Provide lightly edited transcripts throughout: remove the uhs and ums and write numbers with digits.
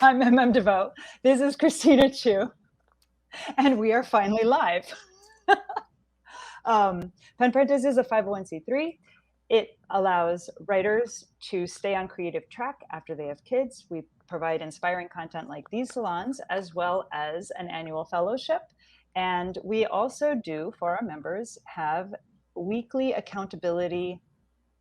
I'm MM Devote. This is Christina Chu, and we are finally live. Parentis is a 501c3. It allows writers to stay on creative track after they have kids. We provide inspiring content like these salons, as well as an annual fellowship. And we also do, for our members, have weekly accountability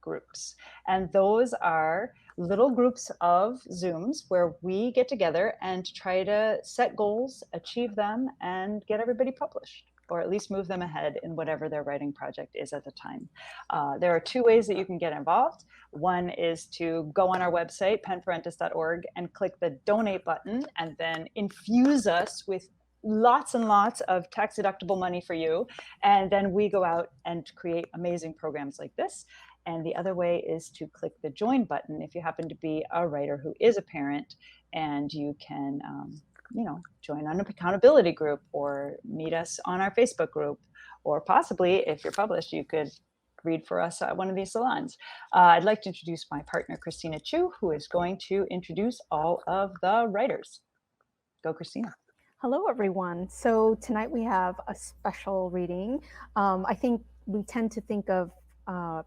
groups. And those are little groups of Zooms where we get together and try to set goals, achieve them, and get everybody published, or at least move them ahead in whatever their writing project is at the time. There are two ways that you can get involved. One is to go on our website, penparentis.org, and click the donate button, and then infuse us with lots and lots of tax deductible money for you. And then we go out and create amazing programs like this. And the other way is to click the join button if you happen to be a writer who is a parent, and you can join on an accountability group or meet us on our Facebook group, or possibly, if you're published, you could read for us at one of these salons. I'd like to introduce my partner, Christina Chu, who is going to introduce all of the writers. Go, Christina. Hello, everyone. So tonight we have a special reading. I think we tend to think of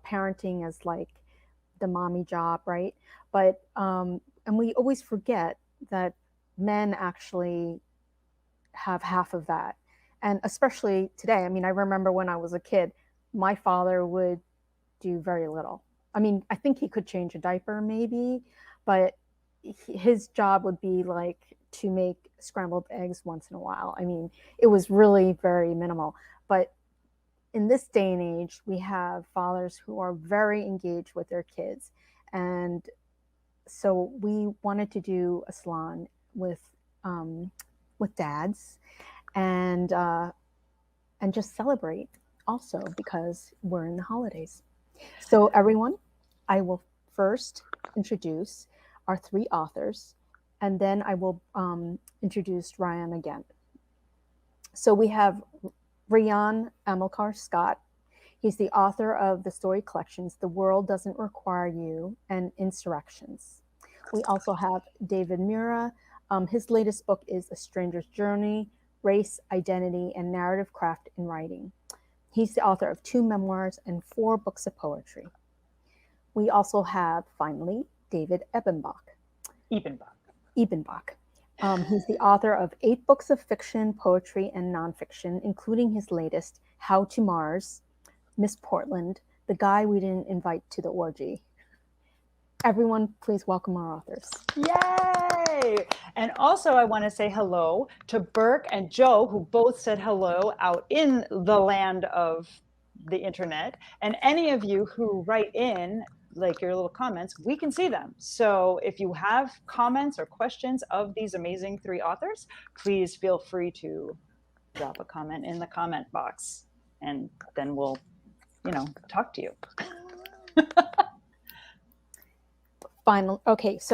parenting as like the mommy job, right? But and we always forget that men actually have half of that. And especially today, I mean, I remember when I was a kid, my father would do very little. I mean, I think he could change a diaper maybe, but his job would be like to make scrambled eggs once in a while. I mean, it was really very minimal. But in this day and age, we have fathers who are very engaged with their kids. And so we wanted to do a salon with dads and just celebrate also because we're in the holidays. So everyone, I will first introduce our three authors, and then I will introduce Rion again. So we have Rion Amilcar Scott. He's the author of the story collections The World Doesn't Require You and Insurrections. We also have David Mura. His latest book is A Stranger's Journey, Race, Identity, and Narrative Craft in Writing. He's the author of 2 memoirs and 4 books of poetry. We also have, finally, David Ebenbach. He's the author of 8 books of fiction, poetry, and nonfiction, including his latest, How to Mars, Miss Portland, The Guy We Didn't Invite to the Orgy. Everyone, please welcome our authors. Yay! And also I want to say hello to Burke and Joe, who both said hello out in the land of the internet. And any of you who write in, like your little comments, we can see them. So if you have comments or questions of these amazing 3 authors, please feel free to drop a comment in the comment box, and then we'll, talk to you.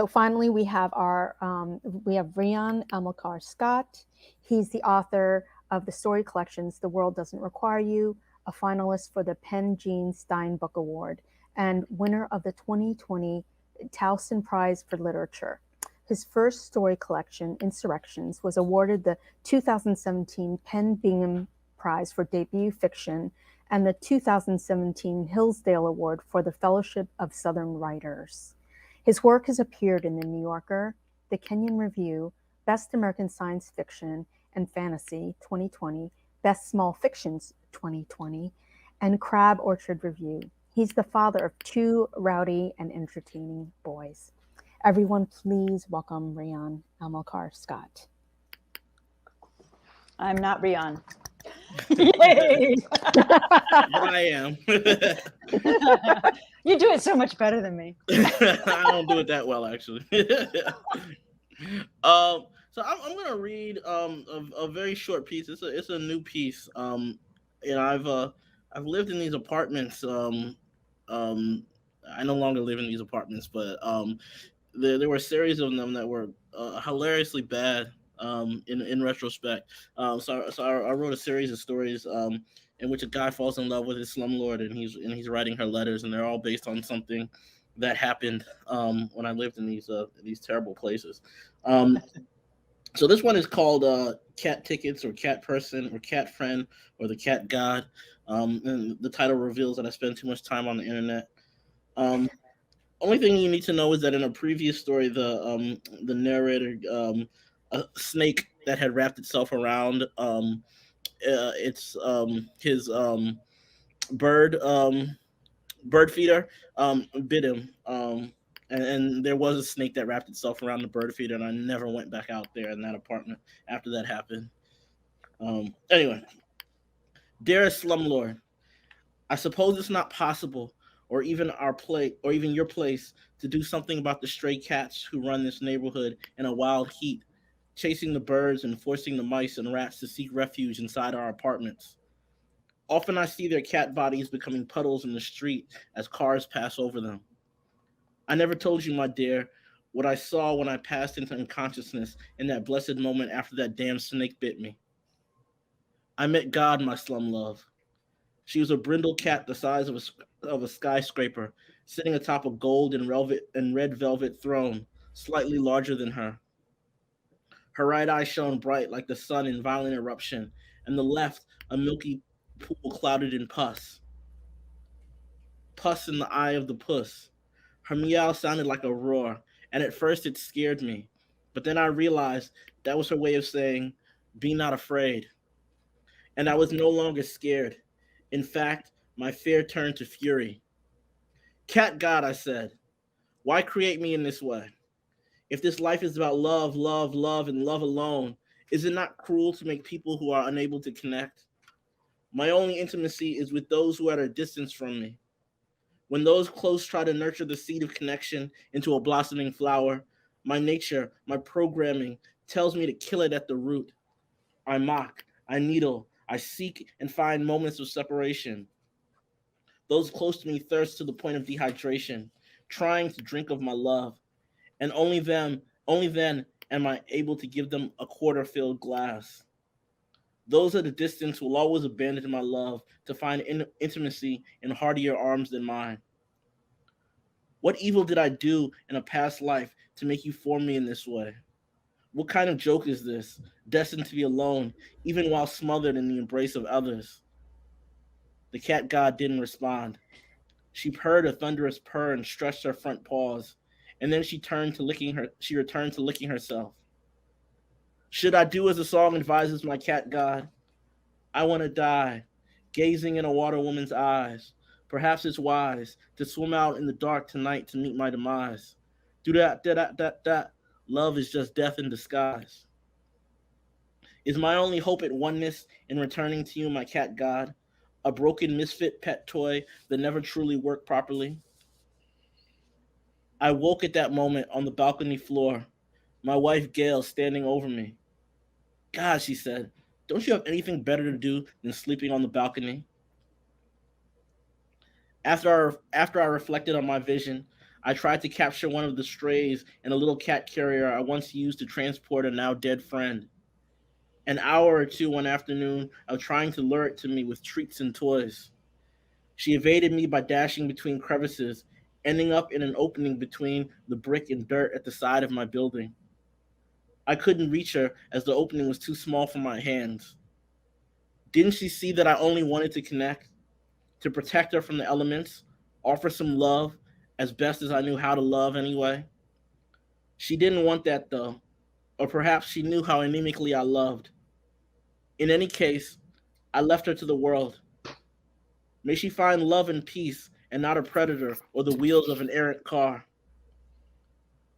Finally we have Rion Amilcar Scott. He's the author of the story collections The World Doesn't Require You, a finalist for the Penn Gene Stein Book Award, and winner of the 2020 Towson Prize for Literature. His first story collection, Insurrections, was awarded the 2017 Penn Bingham Prize for Debut Fiction and the 2017 Hillsdale Award for the Fellowship of Southern Writers. His work has appeared in The New Yorker, The Kenyon Review, Best American Science Fiction and Fantasy 2020, Best Small Fictions 2020, and Crab Orchard Review. He's the father of 2 rowdy and entertaining boys. Everyone, please welcome Rion Amilcar Scott. I'm not Rion. Yay! But I am. You do it so much better than me. I don't do it that well, actually. So I'm going to read a very short piece. It's a new piece. And I've lived in these apartments. I no longer live in these apartments, but there were a series of them that were hilariously bad. In retrospect, so I wrote a series of stories in which a guy falls in love with his slumlord, and he's writing her letters, and they're all based on something that happened when I lived in these terrible places. Um, so this one is called Cat Tickets or Cat Person or Cat Friend or the Cat God. And the title reveals that I spend too much time on the internet. Um, Only thing you need to know is that in a previous story, the narrator, a snake that had wrapped itself around its his bird bird feeder bit him. And there was a snake that wrapped itself around the bird feeder, and I never went back out there in that apartment after that happened. Anyway, dearest slumlord, I suppose it's not possible, or even our play, or even your place, to do something about the stray cats who run this neighborhood in a wild heat, chasing the birds and forcing the mice and rats to seek refuge inside our apartments. Often I see their cat bodies becoming puddles in the street as cars pass over them. I never told you, my dear, what I saw when I passed into unconsciousness in that blessed moment after that damn snake bit me. I met God, my slum love. She was a brindle cat the size of a skyscraper, sitting atop a gold and red velvet throne, slightly larger than her. Her right eye shone bright like the sun in violent eruption, and the left a milky pool clouded in pus. Pus in the eye of the puss. Her meow sounded like a roar, and at first it scared me. But then I realized that was her way of saying, "Be not afraid." And I was no longer scared. In fact, my fear turned to fury. Cat God, I said, why create me in this way? If this life is about love, love, love, and love alone, is it not cruel to make people who are unable to connect? My only intimacy is with those who are at a distance from me. When those close try to nurture the seed of connection into a blossoming flower, my nature, my programming, tells me to kill it at the root. I mock, I needle, I seek and find moments of separation. Those close to me thirst to the point of dehydration, trying to drink of my love, and only then am I able to give them a quarter-filled glass. Those at a distance will always abandon my love to find intimacy in hardier arms than mine. What evil did I do in a past life to make you form me in this way? What kind of joke is this, destined to be alone, even while smothered in the embrace of others? The cat god didn't respond. She purred a thunderous purr and stretched her front paws, and then she returned to licking herself. Should I do as the song advises, my cat god? I want to die, gazing in a water woman's eyes. Perhaps it's wise to swim out in the dark tonight to meet my demise. Do that. Love is just death in disguise. Is my only hope at oneness in returning to you, my cat god? A broken misfit pet toy that never truly worked properly? I woke at that moment on the balcony floor, my wife Gail standing over me. God, she said, don't you have anything better to do than sleeping on the balcony? After I reflected on my vision, I tried to capture one of the strays in a little cat carrier I once used to transport a now dead friend. An hour or two one afternoon of trying to lure it to me with treats and toys. She evaded me by dashing between crevices, ending up in an opening between the brick and dirt at the side of my building. I couldn't reach her as the opening was too small for my hands. Didn't she see that I only wanted to connect, to protect her from the elements, offer some love, as best as I knew how to love anyway? She didn't want that though, or perhaps she knew how anemically I loved. In any case, I left her to the world. May she find love and peace and not a predator or the wheels of an errant car.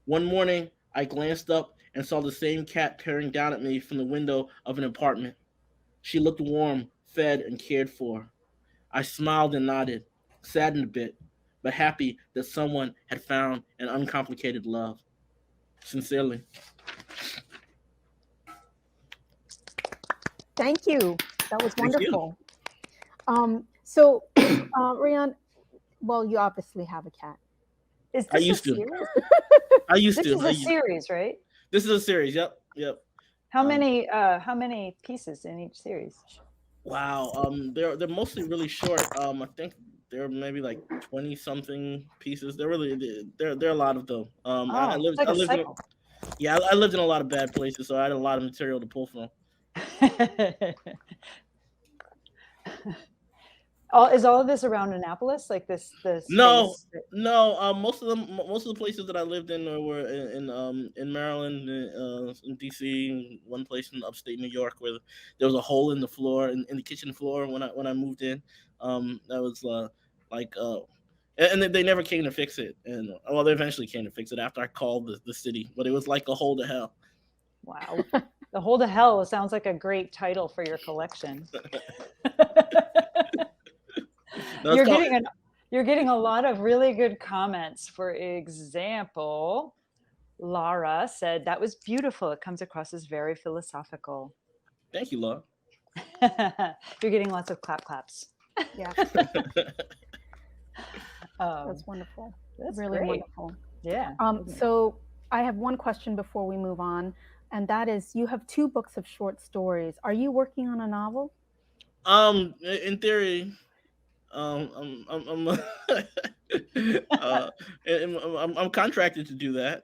One morning, I glanced up and saw the same cat peering down at me from the window of an apartment. She looked warm, fed, and cared for. I smiled and nodded, saddened a bit, but happy that someone had found an uncomplicated love. Sincerely. Thank you. That was Thank you. wonderful. So, Rion, well, you obviously have a cat. Is I this a used to. series? I used This to. is a series, right? This is a series. Yep. How many pieces in each series? Wow. They're mostly really short. I think there were maybe like 20 something pieces. There are a lot of them. It's like I a lived in cycle. I lived in a lot of bad places, so I had a lot of material to pull from. Is all of this around Annapolis? Like the No, space? no. Most of the places that I lived in were in Maryland, in DC, one place in upstate New York where there was a hole in the floor in the kitchen floor when I moved in. That was like and they never came to fix it, and well, they eventually came to fix it after I called the city, but it was like a hole to hell. Wow. The Hole to Hell sounds like a great title for your collection. No, it's You're called. getting you're getting a lot of really good comments. For example, Lara said that was beautiful. It comes across as very philosophical. Thank you, Laura. You're getting lots of claps. Yeah, that's wonderful. That's Really great. wonderful. Yeah. So I have one question before we move on, and that is, you have 2 books of short stories. Are you working on a novel? In theory, I'm I'm contracted to do that.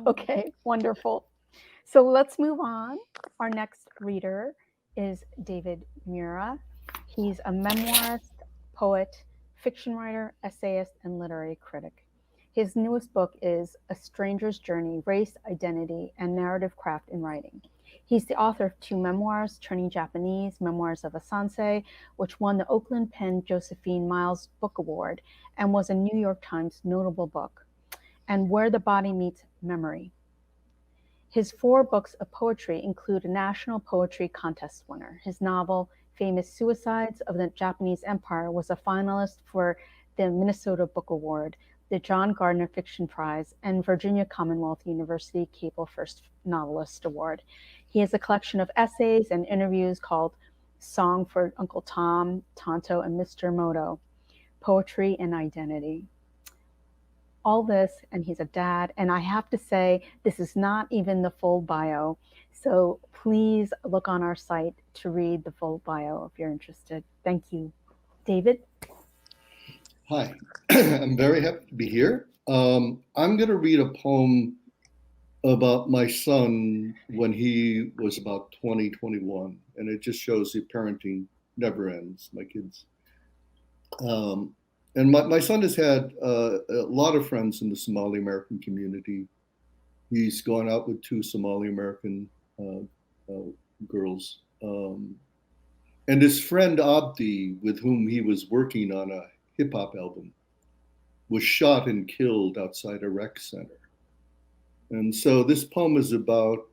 Okay, wonderful. So let's move on. Our next reader is David Mura. He's a memoirist, poet, fiction writer, essayist, and literary critic. His newest book is A Stranger's Journey, Race, Identity, and Narrative Craft in Writing. He's the author of 2 memoirs, Turning Japanese, Memoirs of a Sansei, which won the Oakland Penn Josephine Miles Book Award and was a New York Times notable book, and Where the Body Meets Memory. His 4 books of poetry include a National Poetry Contest winner. His novel, Famous Suicides of the Japanese Empire, was a finalist for the Minnesota Book Award, the John Gardner Fiction Prize, and Virginia Commonwealth University Cable First Novelist Award. He has a collection of essays and interviews called Song for Uncle Tom, Tonto, and Mr. Moto, Poetry and Identity. All this, and he's a dad, and I have to say, this is not even the full bio, so please look on our site to read the full bio if you're interested. Thank you. David? Hi, I'm very happy to be here. I'm going to read a poem about my son when he was about 20, 21, and it just shows the parenting never ends, my kids. And my son has had a lot of friends in the Somali American community. He's gone out with 2 Somali American girls. And his friend Abdi, with whom he was working on a hip hop album, was shot and killed outside a rec center. And so this poem is about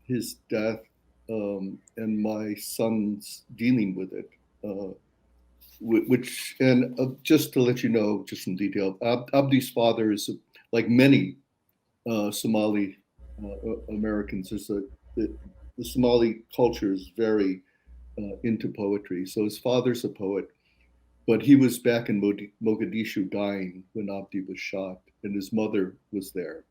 his death and my son's dealing with it. Just to let you know, just in detail, Abdi's father is, like many Somali Americans, the Somali culture is very into poetry. So his father's a poet, but he was back in Mogadishu dying when Abdi was shot, and his mother was there.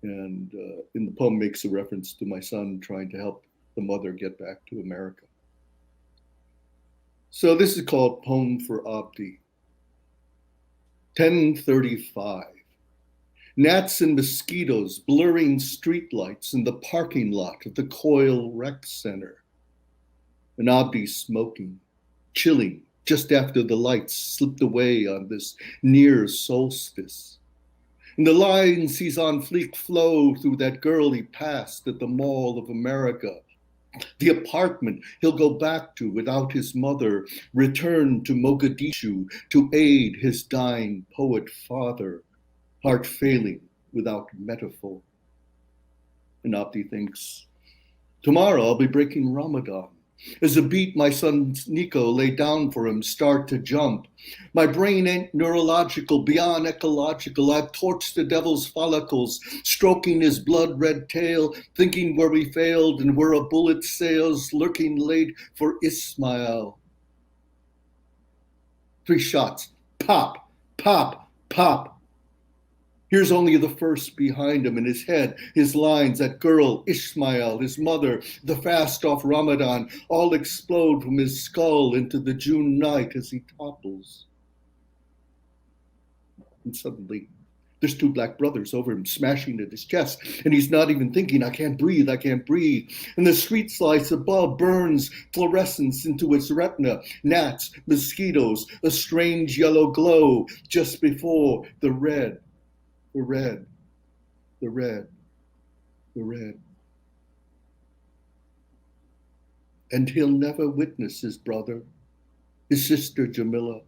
And in the poem makes a reference to my son trying to help the mother get back to America. So this is called Poem for Abdi. 10:35. Gnats and mosquitoes blurring streetlights in the parking lot of the Coil Rec Center. And Abdi smoking, chilling, just after the lights slipped away on this near solstice. And the lines he's on fleek flow through that girl he passed at the Mall of America. The apartment he'll go back to without his mother, return to Mogadishu to aid his dying poet father, heart failing without metaphor. And Abdi thinks, tomorrow I'll be breaking Ramadan. As a beat my son Nico laid down for him start to jump. My brain ain't neurological, beyond ecological. I've torched the devil's follicles, stroking his blood-red tail, thinking where we failed and where a bullet sails, lurking late for Ismail. 3 shots, pop, pop, pop. Here's only the first behind him in his head, his lines, that girl, Ishmael, his mother, the fast off Ramadan, all explode from his skull into the June night as he topples. And suddenly, there's two black brothers over him smashing at his chest, and he's not even thinking, I can't breathe, I can't breathe. And the street lights above burns fluorescence into its retina, gnats, mosquitoes, a strange yellow glow just before the red, the red, the red, the red. And he'll never witness his brother, his sister Jamila,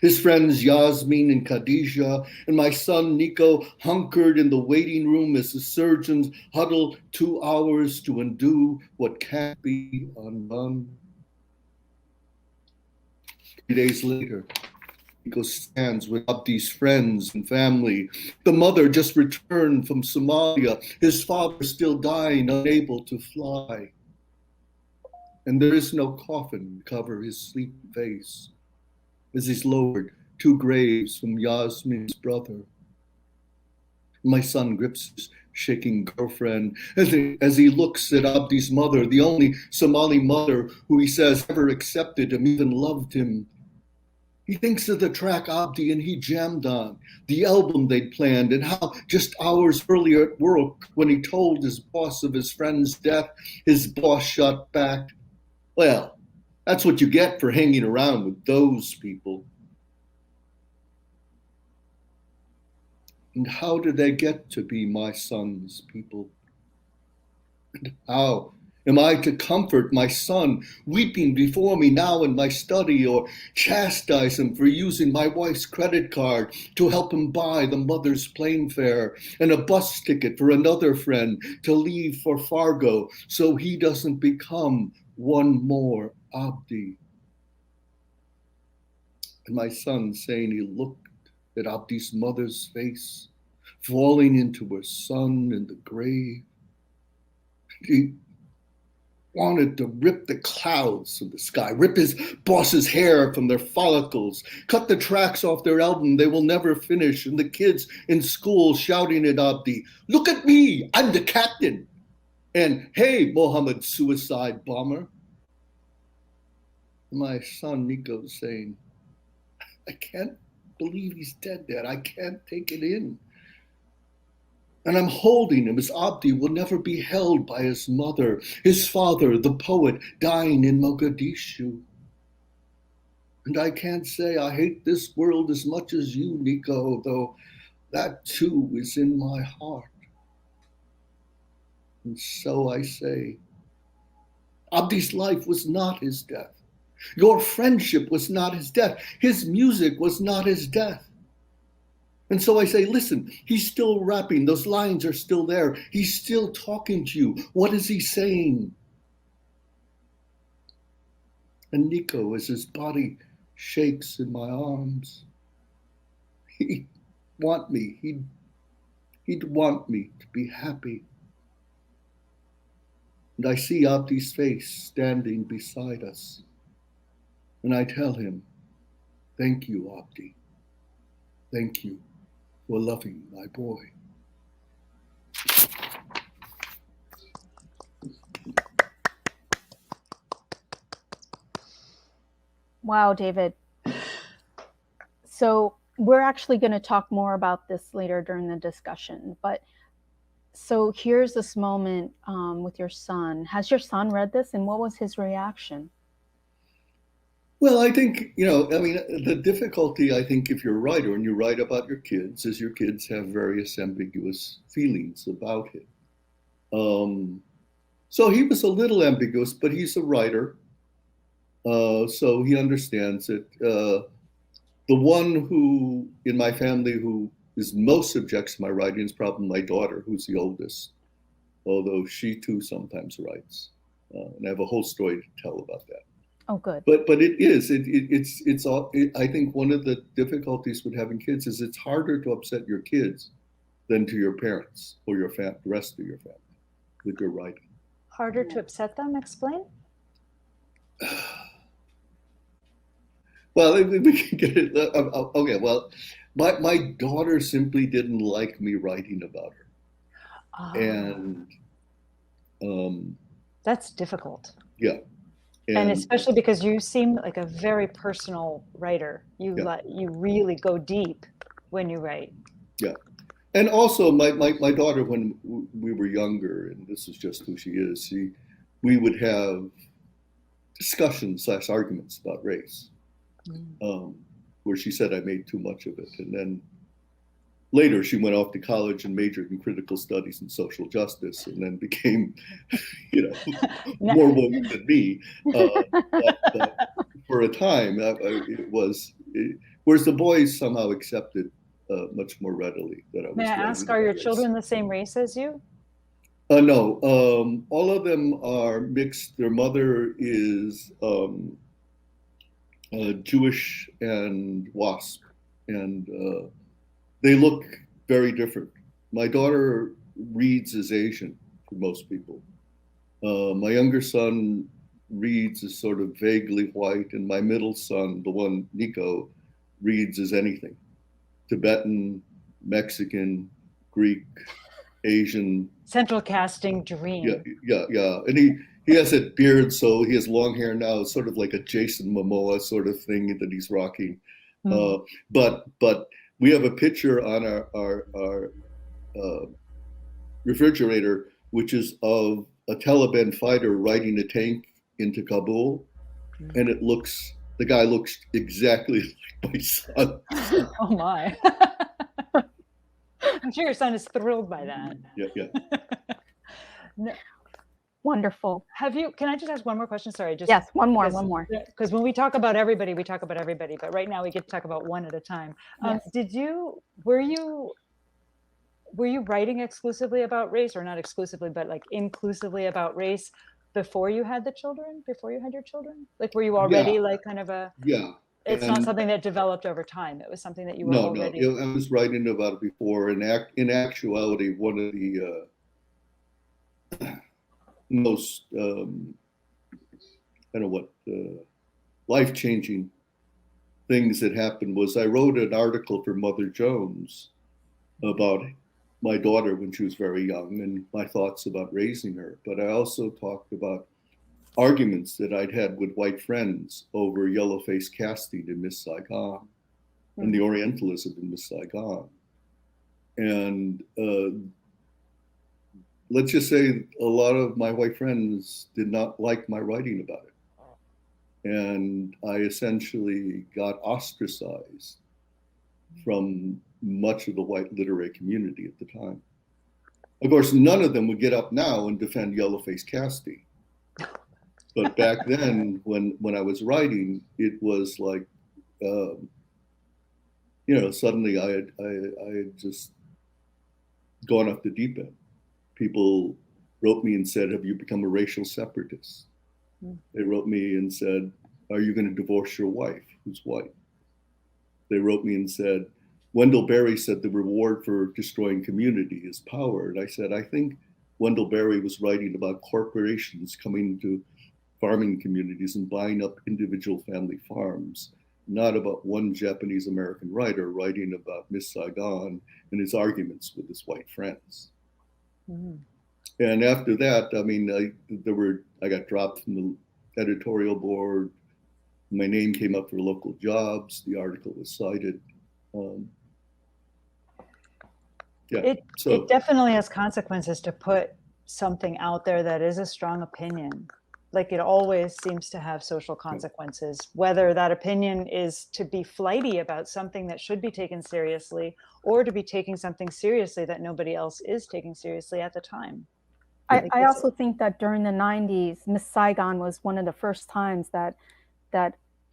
his friends Yasmin and Khadija, and my son Nico hunkered in the waiting room as the surgeons huddle 2 hours to undo what can't be undone. 3 days later, Nico stands with Abdi's friends and family. The mother just returned from Somalia, his father still dying, unable to fly. And there is no coffin to cover his sleeping face as he's lowered 2 graves from Yasmin's brother. My son grips his shaking girlfriend as he looks at Abdi's mother, the only Somali mother who he says ever accepted him, even loved him. He thinks of the track Abdi and he jammed on, the album they'd planned, and how just hours earlier at work, when he told his boss of his friend's death, his boss shot back, well, that's what you get for hanging around with those people. And how did they get to be my son's people? And how am I to comfort my son, weeping before me now in my study, or chastise him for using my wife's credit card to help him buy the mother's plane fare and a bus ticket for another friend to leave for Fargo so he doesn't become one more Abdi? And my son saying he looked at Abdi's mother's face, falling into her son in the grave. He wanted to rip the clouds from the sky, rip his boss's hair from their follicles, cut the tracks off their album they will never finish, and the kids in school shouting at Abdi, look at me, I'm the captain. And hey, Mohammed suicide bomber. My son Nico saying, I can't believe he's dead, Dad. I can't take it in. And I'm holding him as Abdi will never be held by his mother, his father, the poet, dying in Mogadishu. And I can't say I hate this world as much as you, Nico, though that too is in my heart. And so I say, Abdi's life was not his death. Your friendship was not his death. His music was not his death. And so I say, listen, he's still rapping. Those lines are still there. He's still talking to you. What is he saying? And Nico, as his body shakes in my arms, he'd want me. He'd want me to be happy. And I see Abdi's face standing beside us. And I tell him, thank you, Abdi. Thank you for loving my boy. Wow, David. So we're actually going to talk more about this later during the discussion. But so here's this moment with your son. Has your son read this, and what was his reaction? Well, I think, the difficulty, I think, if you're a writer and you write about your kids, is your kids have various ambiguous feelings about it. So he was a little ambiguous, but he's a writer. So he understands it. The one who, in my family, who is most subject to my writing is probably my daughter, who's the oldest, although she too sometimes writes. And I have a whole story to tell about that. Oh, good. But I think one of the difficulties with having kids is it's harder to upset your kids than to your parents or the rest of your family with your writing. Harder to upset them? Explain. Well, we can get it. Okay, well, my daughter simply didn't like me writing about her. Ah, And that's difficult. yeah. And especially because you seem like a very personal writer. You you really go deep when you write. Yeah. And also my daughter, when we were younger, and this is just who she is, we would have discussions / arguments about race, where she said I made too much of it. And then later she went off to college and majored in critical studies and social justice, and then became, more woke than me. But for a time, it was, whereas the boys somehow accepted much more readily that I was. May I ask, are your children the same race as you? No, all of them are mixed. Their mother is Jewish and WASP, and they look very different. My daughter reads as Asian for most people. My younger son reads as sort of vaguely white, and my middle son, the one Nico, reads as anything: Tibetan, Mexican, Greek, Asian. Central casting dream. Yeah. And he has a beard, so he has long hair now. It's sort of like a Jason Momoa sort of thing that he's rocking. But we have a picture on our refrigerator, which is of a Taliban fighter riding a tank into Kabul, and the guy looks exactly like my son. Oh my. I'm sure your son is thrilled by that. Yeah. No. Wonderful. Can I just ask one more question? Sorry. Yes, one more. Because when we talk about everybody, we talk about everybody. But right now we get to talk about one at a time. Yes. Were you writing exclusively about race, or not exclusively, but like inclusively about race before you had your children? Like, were you already like kind of a... Yeah. It's not something that developed over time. It was something that you were already... No, I was writing about it before. In actuality, one of the most, life-changing things that happened was I wrote an article for Mother Jones about my daughter when she was very young and my thoughts about raising her. But I also talked about arguments that I'd had with white friends over yellow-face casting in Miss Saigon and the Orientalism in Miss Saigon. And let's just say a lot of my white friends did not like my writing about it. And I essentially got ostracized from much of the white literary community at the time. Of course, none of them would get up now and defend yellow-face casting. But back then, when I was writing, it was like, suddenly I had just gone off the deep end. People wrote me and said, "Have you become a racial separatist?" They wrote me and said, "Are you going to divorce your wife, who's white?" They wrote me and said, "Wendell Berry said the reward for destroying community is power." And I said, I think Wendell Berry was writing about corporations coming to farming communities and buying up individual family farms, not about one Japanese American writer writing about Miss Saigon and his arguments with his white friends. And after that, I mean, I got dropped from the editorial board. My name came up for local jobs. The article was cited. It definitely has consequences to put something out there that is a strong opinion. Like, it always seems to have social consequences, whether that opinion is to be flighty about something that should be taken seriously, or to be taking something seriously that nobody else is taking seriously at the time. I also think that during the 90s, Miss Saigon was one of the first times that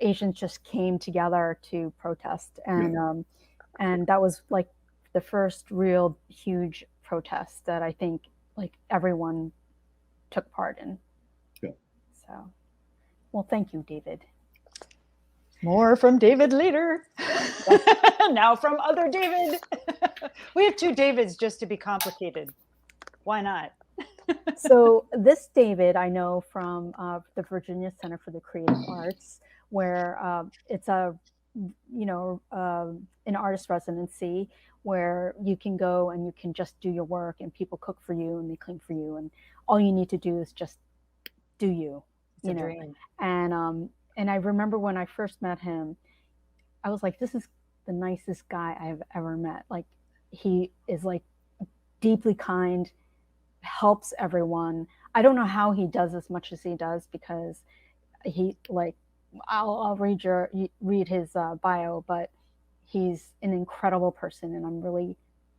Asians just came together to protest. And that was like the first real huge protest that I think like everyone took part in. So, well, thank you, David. More from David later. Now from other David. We have two Davids just to be complicated. Why not? So this David I know from the Virginia Center for the Creative Arts, where it's a an artist residency where you can go and you can just do your work and people cook for you and they clean for you and all you need to do is just do you, It's a dream. And I remember when I first met him, I was like, this is the nicest guy I've ever met. Like, he is like deeply kind, helps everyone. I don't know how he does as much as he does because he like I'll read his bio, but he's an incredible person, and I'm really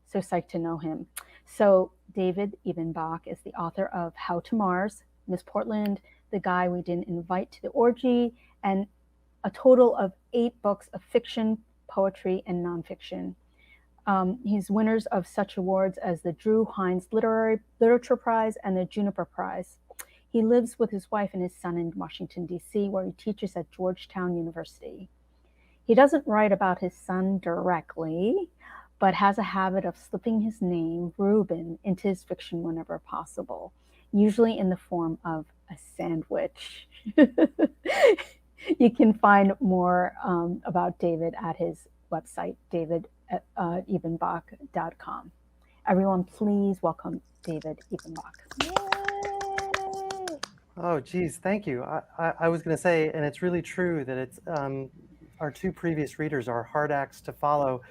so psyched to know him. So David Ebenbach is the author of How to Mars, Miss Portland, The Guy We Didn't Invite to the Orgy, and a total of 8 books of fiction, poetry, and nonfiction. He's winners of such awards as the Drew Hines Literature Prize and the Juniper Prize. He lives with his wife and his son in Washington, D.C., where he teaches at Georgetown University. He doesn't write about his son directly, but has a habit of slipping his name, Reuben, into his fiction whenever possible, usually in the form of a sandwich. You can find more about David at his website, davidebenbach.com. Everyone, please welcome David Ebenbach. Oh, geez, thank you. I was going to say, and it's really true that it's our 2 previous readers are hard acts to follow,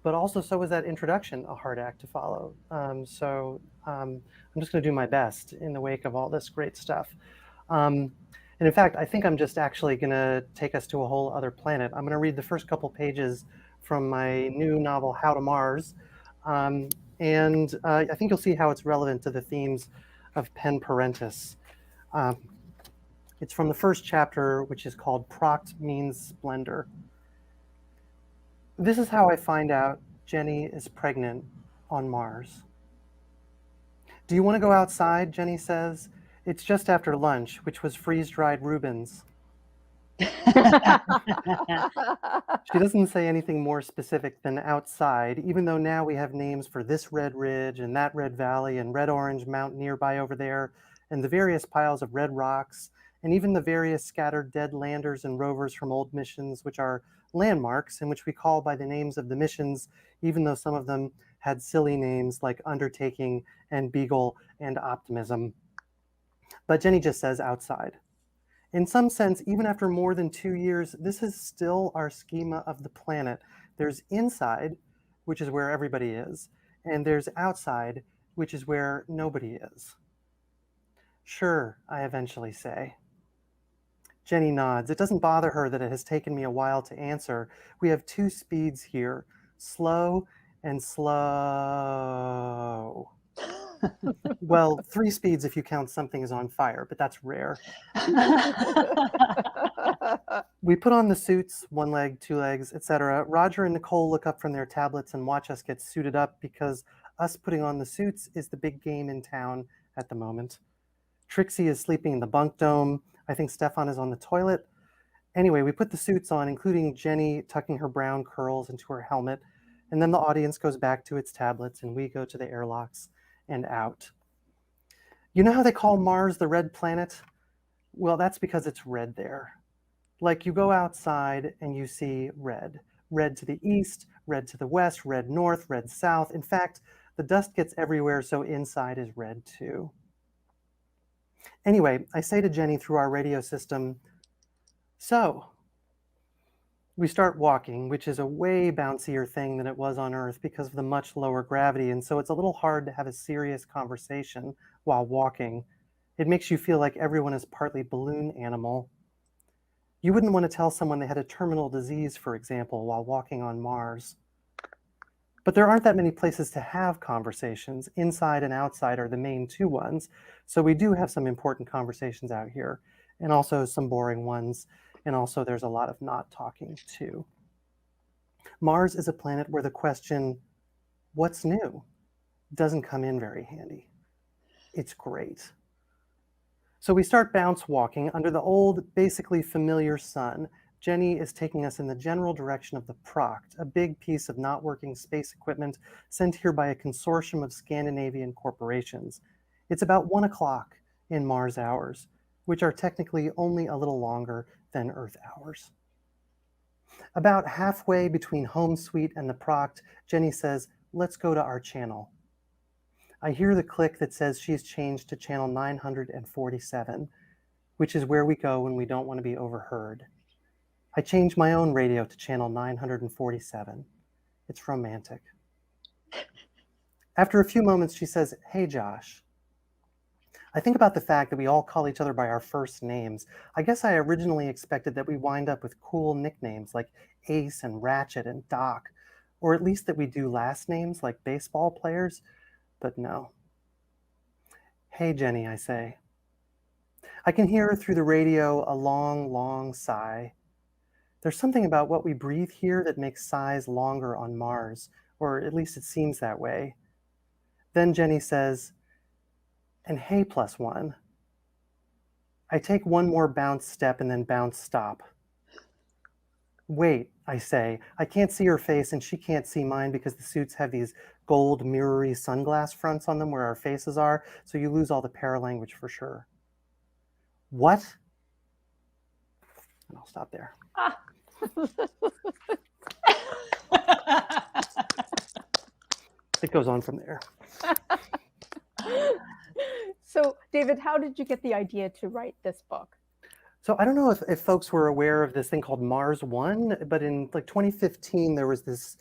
but also so was that introduction a hard act to follow. I'm just going to do my best in the wake of all this great stuff. And in fact, I think I'm just actually going to take us to a whole other planet. I'm going to read the first couple pages from my new novel, How to Mars. I think you'll see how it's relevant to the themes of Parentis. It's from the first chapter, which is called Proct Means Splendor. This is how I find out Jenny is pregnant on Mars. Do you want to go outside? Jenny says. It's just after lunch, which was freeze-dried Reubens. She doesn't say anything more specific than outside, even though now we have names for this red ridge and that red valley and red-orange mountain nearby over there, and the various piles of red rocks, and even the various scattered dead landers and rovers from old missions, which are landmarks and which we call by the names of the missions, even though some of them had silly names like Undertaking and Beagle and Optimism. But Jenny just says outside. In some sense, even after more than 2 years, this is still our schema of the planet. There's inside, which is where everybody is, and there's outside, which is where nobody is. Sure, I eventually say. Jenny nods. It doesn't bother her that it has taken me a while to answer. We have 2 speeds here, slow and slow. Well, 3 speeds if you count something is on fire, but that's rare. We put on the suits, 1 leg, 2 legs, etc. Roger and Nicole look up from their tablets and watch us get suited up because us putting on the suits is the big game in town at the moment. Trixie is sleeping in the bunk dome. I think Stefan is on the toilet. Anyway, we put the suits on, including Jenny tucking her brown curls into her helmet, and then the audience goes back to its tablets and we go to the airlocks and out. You know how they call Mars the red planet? Well, that's because it's red there. Like you go outside and you see red. Red to the east, red to the west, red north, red south. In fact, the dust gets everywhere, so inside is red too. Anyway, I say to Jenny through our radio system, so we start walking, which is a way bouncier thing than it was on Earth because of the much lower gravity. And so it's a little hard to have a serious conversation while walking. It makes you feel like everyone is partly balloon animal. You wouldn't want to tell someone they had a terminal disease, for example, while walking on Mars. But there aren't that many places to have conversations. Inside and outside are the main 2 ones. So we do have some important conversations out here and also some boring ones. And also there's a lot of not talking too. Mars is a planet where the question, what's new, doesn't come in very handy. It's great. So we start bounce walking under the old, basically familiar sun. Jenny is taking us in the general direction of the Proct, a big piece of not working space equipment sent here by a consortium of Scandinavian corporations. It's about 1 o'clock in Mars hours, which are technically only a little longer than Earth hours. About halfway between home suite and the Proct, Jenny says, let's go to our channel. I hear the click that says she's changed to channel 947, which is where we go when we don't want to be overheard. I change my own radio to channel 947. It's romantic. After a few moments, she says, hey, Josh. I think about the fact that we all call each other by our first names. I guess I originally expected that we wind up with cool nicknames like Ace and Ratchet and Doc, or at least that we do last names like baseball players, but no. Hey, Jenny, I say. I can hear through the radio a long, long sigh. There's something about what we breathe here that makes sighs longer on Mars, or at least it seems that way. Then Jenny says, and hey, +1. I take one more bounce step and then bounce stop. Wait, I say. I can't see her face and she can't see mine because the suits have these gold mirrory sunglass fronts on them where our faces are, so you lose all the paralanguage for sure. What? And I'll stop there. It goes on from there. So, David, how did you get the idea to write this book? So I don't know if folks were aware of this thing called Mars One, but in like 2015, there was this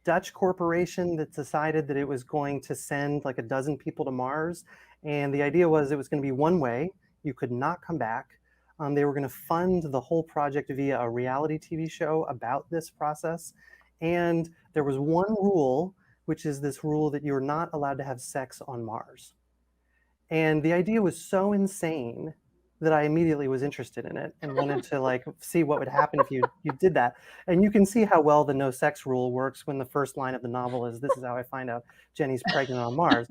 Dutch corporation that decided that it was going to send like a dozen people to Mars. And the idea was it was going to be one way. You could not come back. They were going to fund the whole project via a reality TV show about this process. And there was one rule, which is this rule that you're not allowed to have sex on Mars. And the idea was so insane that I immediately was interested in it and wanted to like see what would happen if you did that. And you can see how well the no sex rule works when the first line of the novel is, this is how I find out Jenny's pregnant on Mars.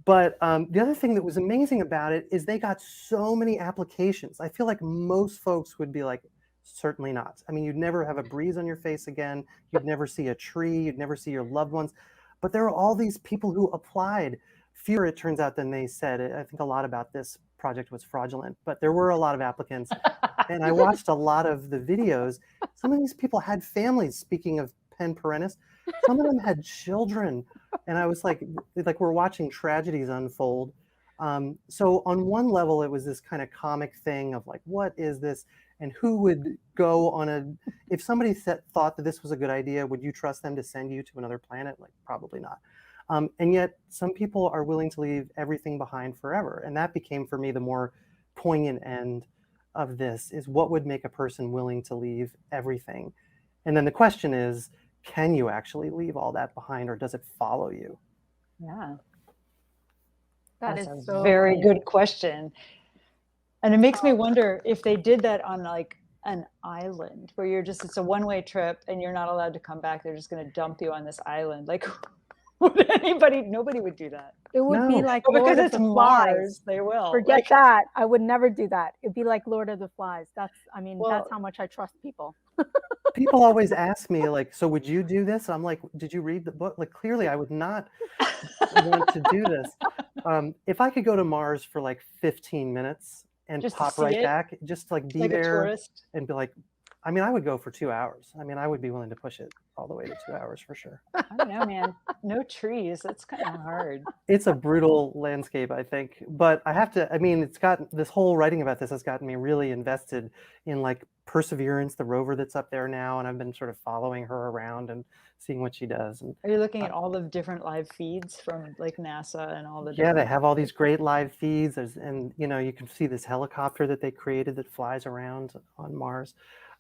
But the other thing that was amazing about it is they got so many applications. I feel like most folks would be like, certainly not. I mean, you'd never have a breeze on your face again. You'd never see a tree. You'd never see your loved ones. But there were all these people who applied. Fewer, it turns out, than they said. I think a lot about this project was fraudulent, but there were a lot of applicants. And I watched a lot of the videos. Some of these people had families, speaking of Parentis. Some of them had children. And I was like we're watching tragedies unfold. So on one level, it was this kind of comic thing of like, what is this? And who would go on if somebody thought that this was a good idea, would you trust them to send you to another planet? Like, probably not. And yet some people are willing to leave everything behind forever. And that became for me the more poignant end of this, is what would make a person willing to leave everything? And then the question is, can you actually leave all that behind, or does it follow you? Yeah. That's a so very amazing. good question. And it makes me wonder if they did that on like an island where it's a one-way trip and you're not allowed to come back. They're just going to dump you on this island. Like, nobody would do that. It would be like But Lord because of it's the Mars, Flies. they will. Forget that. I would never do that. It'd be like Lord of the Flies. That's how much I trust people. People always ask me, like, so would you do this? I'm like, did you read the book? Like, clearly I would not want to do this. If I could go to Mars for like 15 minutes and just pop right back, just like be like there and be like, I mean, I would go for 2 hours. I mean, I would be willing to push it all the way to 2 hours for sure. I don't know, man. No trees. That's kind of hard. It's a brutal landscape, I think. But I have to, I mean, it's got this whole writing about this has gotten me really invested in like Perseverance, the rover that's up there now. And I've been sort of following her around and seeing what she does. And are you looking at all the different live feeds from like NASA and all the yeah, they have all these great live feeds. And you know, you can see this helicopter that they created that flies around on Mars.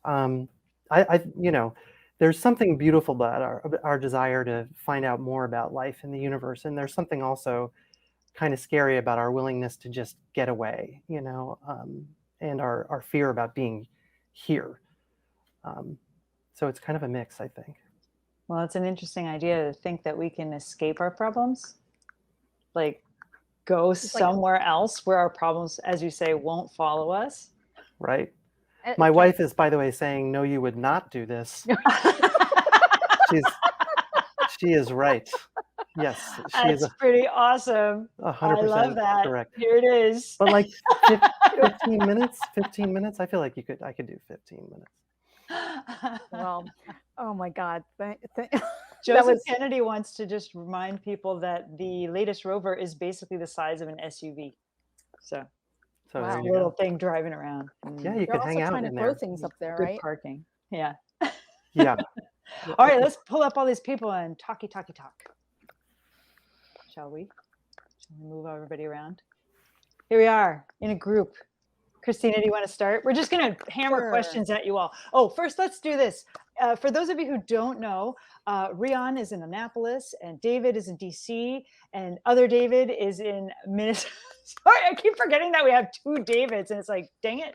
You know, there's something beautiful about our desire to find out more about life in the universe. And there's something also kind of scary about our willingness to just get away, you know, and our fear about being here. So it's kind of a mix, I think. Well, it's an interesting idea to think that we can escape our problems, like go somewhere else where our problems, as you say, won't follow us. Right. My wife is, by the way, saying, no, you would not do this. She is right. Yes. That's pretty awesome. 100% I love that. correct. Here it is. But like 15 minutes, I feel like I could do 15 minutes. Well, oh my God. Joseph Kennedy wants to just remind people that the latest rover is basically the size of an SUV. So So Wow. there a you little go. thing driving around. Yeah, you They're could hang also out trying to in grow there. things up there, Good right? parking. Yeah. Yeah. All right, let's pull up all these people and talk. Shall we? Shall we move everybody around? Here we are in a group. Christina, do you want to start? We're just going to hammer Sure. questions at you all. Oh, first, let's do this. For those of you who don't know, Rion is in Annapolis, and David is in DC, and other David is in Minnesota. Sorry, I keep forgetting that we have two Davids, and it's like, dang it.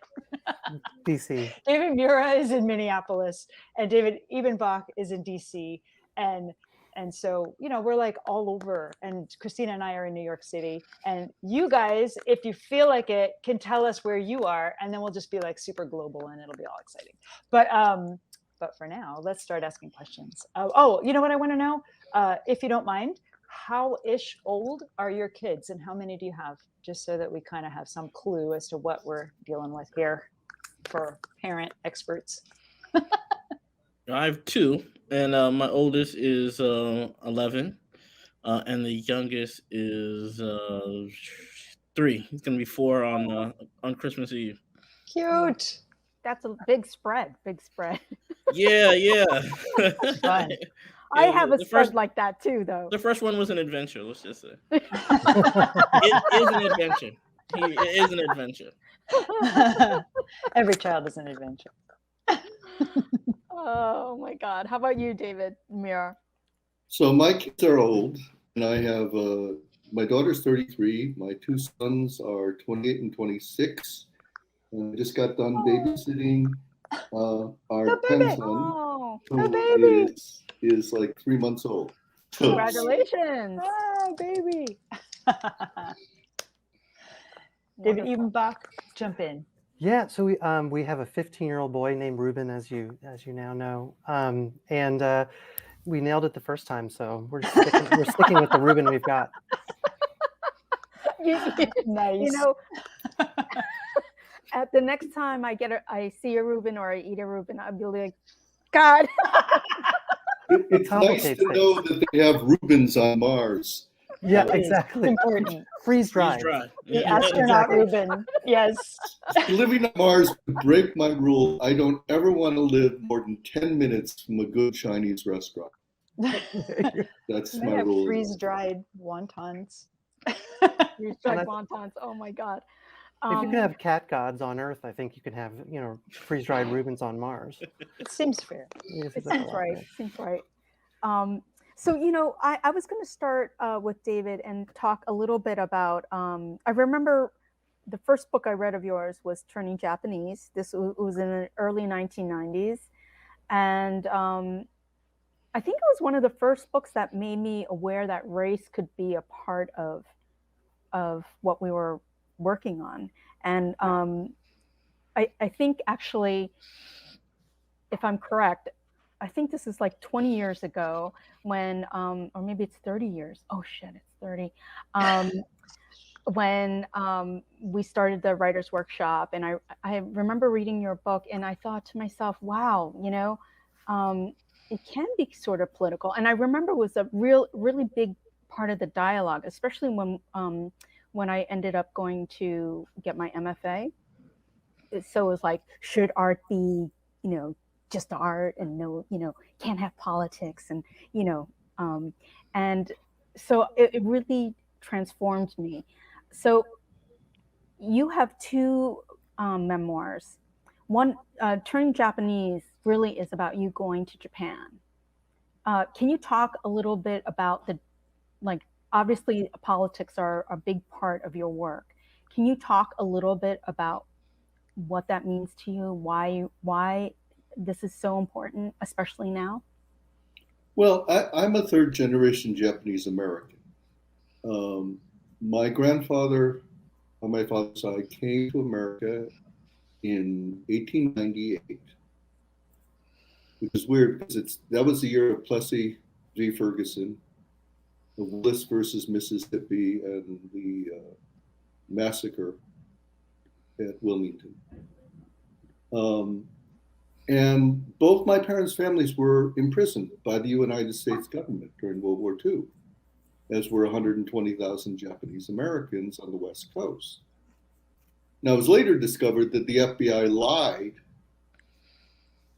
DC. David Mura is in Minneapolis, and David Ebenbach is in DC, and so, you know, we're like all over, and Christina and I are in New York City, and you guys, if you feel like it, can tell us where you are, and then we'll just be like super global, and it'll be all exciting. But for now, let's start asking questions. Oh, you know what I want to know? If you don't mind, how-ish old are your kids, and how many do you have? Just so that we kind of have some clue as to what we're dealing with here for parent experts. I have two, and my oldest is 11, and the youngest is 3. He's gonna be 4 on Christmas Eve. Cute. That's a big spread. Yeah. Fun. I have a the spread first like that too, though. the first one was an adventure. Let's just say it is an adventure. It is an adventure. Every child is an adventure. Oh my God. How about you, David Mira? So my kids are old, and I have my daughter's 33. My two sons are 28 and 26. And I just got done babysitting our The baby. 10 son, Oh, The who baby. is like 3 months old. congratulations. Ah, baby. David Wonderful. Ebenbach, jump in. Yeah, so we have a 15-year-old boy named Ruben, as you now know, and we nailed it the first time. So we're sticking with the Ruben we've got. Nice. You know, at the next time I see a Reuben or I eat a Reuben, I'll be like, God. It's nice to know that they have Rubens on Mars. Yeah, That is exactly. important. Freeze Freeze dry. dry. The Yeah. astronaut Exactly. Reuben. Yes. Living on Mars would break my rule. I don't ever want to live more than 10 minutes from a good Chinese restaurant. That's They my have rule. freeze-dried wontons. Freeze-dried wontons. Oh my God. If you can have cat gods on Earth, I think you can have, freeze-dried Rubens on Mars. It seems fair. It seems right. Seems right. So, I was going to start with David and talk a little bit about, I remember the first book I read of yours was Turning Japanese. This was in the early 1990s. And I think it was one of the first books that made me aware that race could be a part of what we were working on. And I think actually, if I'm correct, I think this is like 20 years ago when, or maybe it's 30 years. Oh shit, it's 30. When we started the writer's workshop, and I remember reading your book, and I thought to myself, wow, it can be sort of political. And I remember it was a really big part of the dialogue, especially when I ended up going to get my MFA. So it was like, should art be, just art, and no, can't have politics, and and so it really transformed me. So you have two memoirs. One, Turning Japanese, really is about you going to Japan. Can you talk a little bit about obviously politics are a big part of your work. Can you talk a little bit about what that means to you, why this is so important, especially now? Well, I'm a third generation Japanese American. My grandfather on my father's side came to America in 1898, which is weird because that was the year of Plessy v. Ferguson, the Willis versus Mississippi, and the massacre at Wilmington. And both my parents' families were imprisoned by the United States government during World War II, as were 120,000 Japanese Americans on the West Coast. Now, it was later discovered that the FBI lied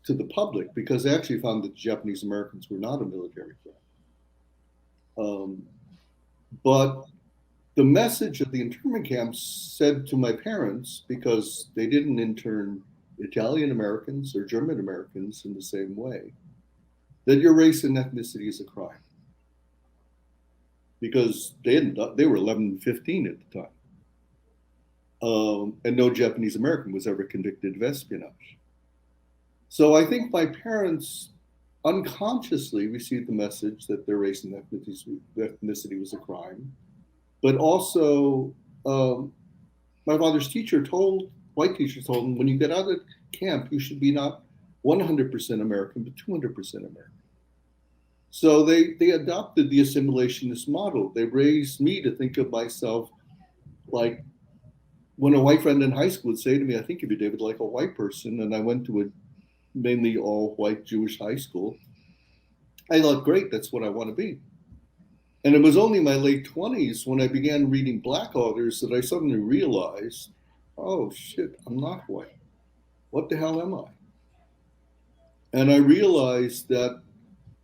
to the public because they actually found that the Japanese Americans were not a military threat. But the message of the internment camps said to my parents, because they didn't intern Italian Americans or German Americans in the same way, that your race and ethnicity is a crime. Because they were 11 and 15 at the time. And no Japanese American was ever convicted of espionage. So I think my parents unconsciously received the message that their race and ethnicity was a crime. But also, my father's white teacher told him, when you get out of camp, you should be not 100% American, but 200% American. So they adopted the assimilationist model. They raised me to think of myself like when a white friend in high school would say to me, I think of you, David, like a white person. And I went to a mainly all white Jewish high school. I thought, great, that's what I want to be. And it was only my late 20s when I began reading Black authors that I suddenly realized, oh shit, I'm not white. What the hell am I? And I realized that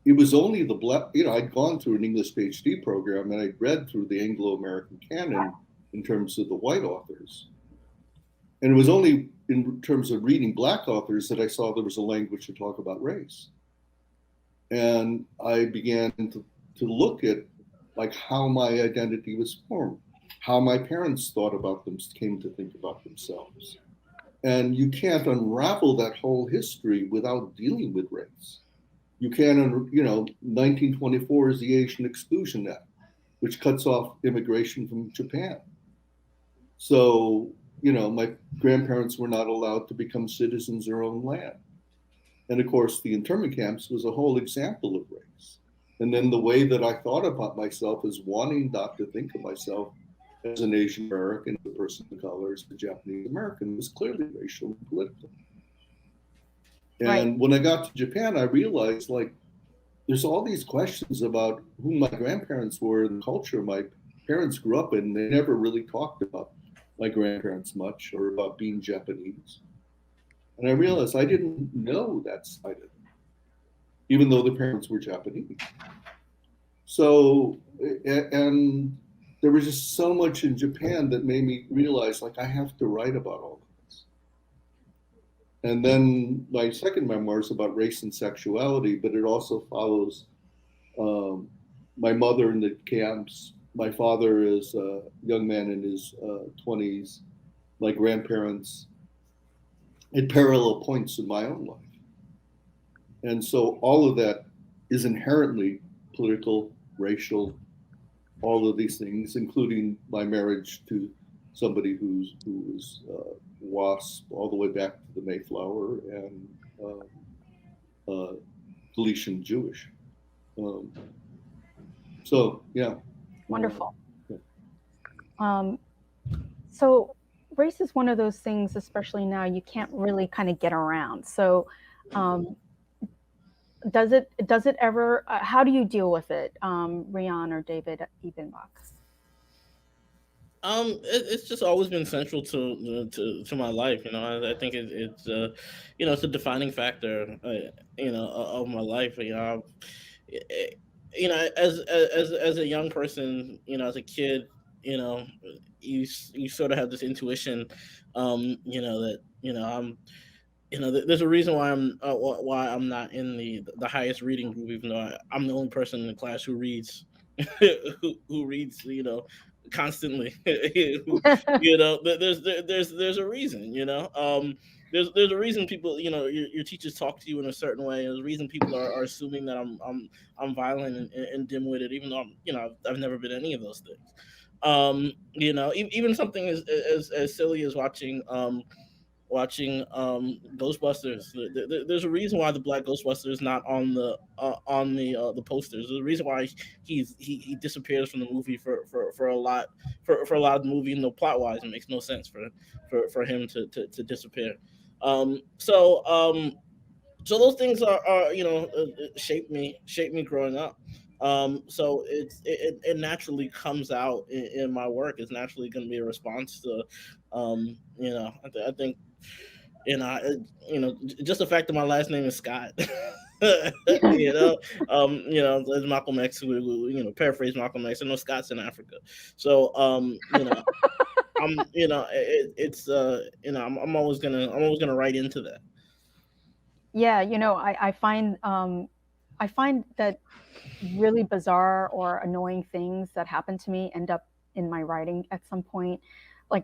it was only the Black, I'd gone through an English PhD program and I'd read through the Anglo-American canon in terms of the white authors. And it was only in terms of reading Black authors that I saw there was a language to talk about race. And I began to look at like how my identity was formed, how my parents thought about them, came to think about themselves. And you can't unravel that whole history without dealing with race. You can't, 1924 is the Asian Exclusion Act, which cuts off immigration from Japan. So, my grandparents were not allowed to become citizens of their own land. And of course, the internment camps was a whole example of race. And then the way that I thought about myself as wanting not to think of myself as an Asian American, a person of color, as a Japanese American, was clearly racial and political. And Right. when I got to Japan, I realized there's all these questions about who my grandparents were and the culture my parents grew up in. They never really talked about my grandparents much or about being Japanese. And I realized I didn't know that side of it, even though the parents were Japanese. So, and there was just so much in Japan that made me realize I have to write about all of this. And then my second memoir is about race and sexuality, but it also follows my mother in the camps. My father is a young man in his 20s, my grandparents at parallel points in my own life. And so all of that is inherently political, racial, all of these things, including my marriage to somebody who was WASP all the way back to the Mayflower and Galician Jewish. So, yeah. Wonderful. So race is one of those things, especially now, you can't really kind of get around. So does it ever, how do you deal with it, Rion or David Ebenbach? It's just always been central to my life. I think it's it's a defining factor, of my life. As a young person, as a kid, you sort of have this intuition, that I'm. There's a reason why I'm not in the highest reading group, even though I'm the only person in the class who reads, who reads, constantly. There's a reason, there's a reason people, your teachers talk to you in a certain way. There's a reason people are assuming that I'm violent and dim-witted, even though I've never been any of those things. Even something as silly as watching Ghostbusters. There's a reason why the Black Ghostbuster is not on the posters. There's a reason why he disappears from the movie for a lot of the movie. Plot wise, it makes no sense for him to disappear. So those things are shaped me growing up. So it naturally comes out in my work. It's naturally going to be a response to, I think, just the fact that my last name is Scott. As Malcolm X, paraphrase Malcolm X. I know Scott's in Africa, so I'm always gonna write into that. Yeah, I find that really bizarre or annoying things that happen to me end up in my writing at some point. Like,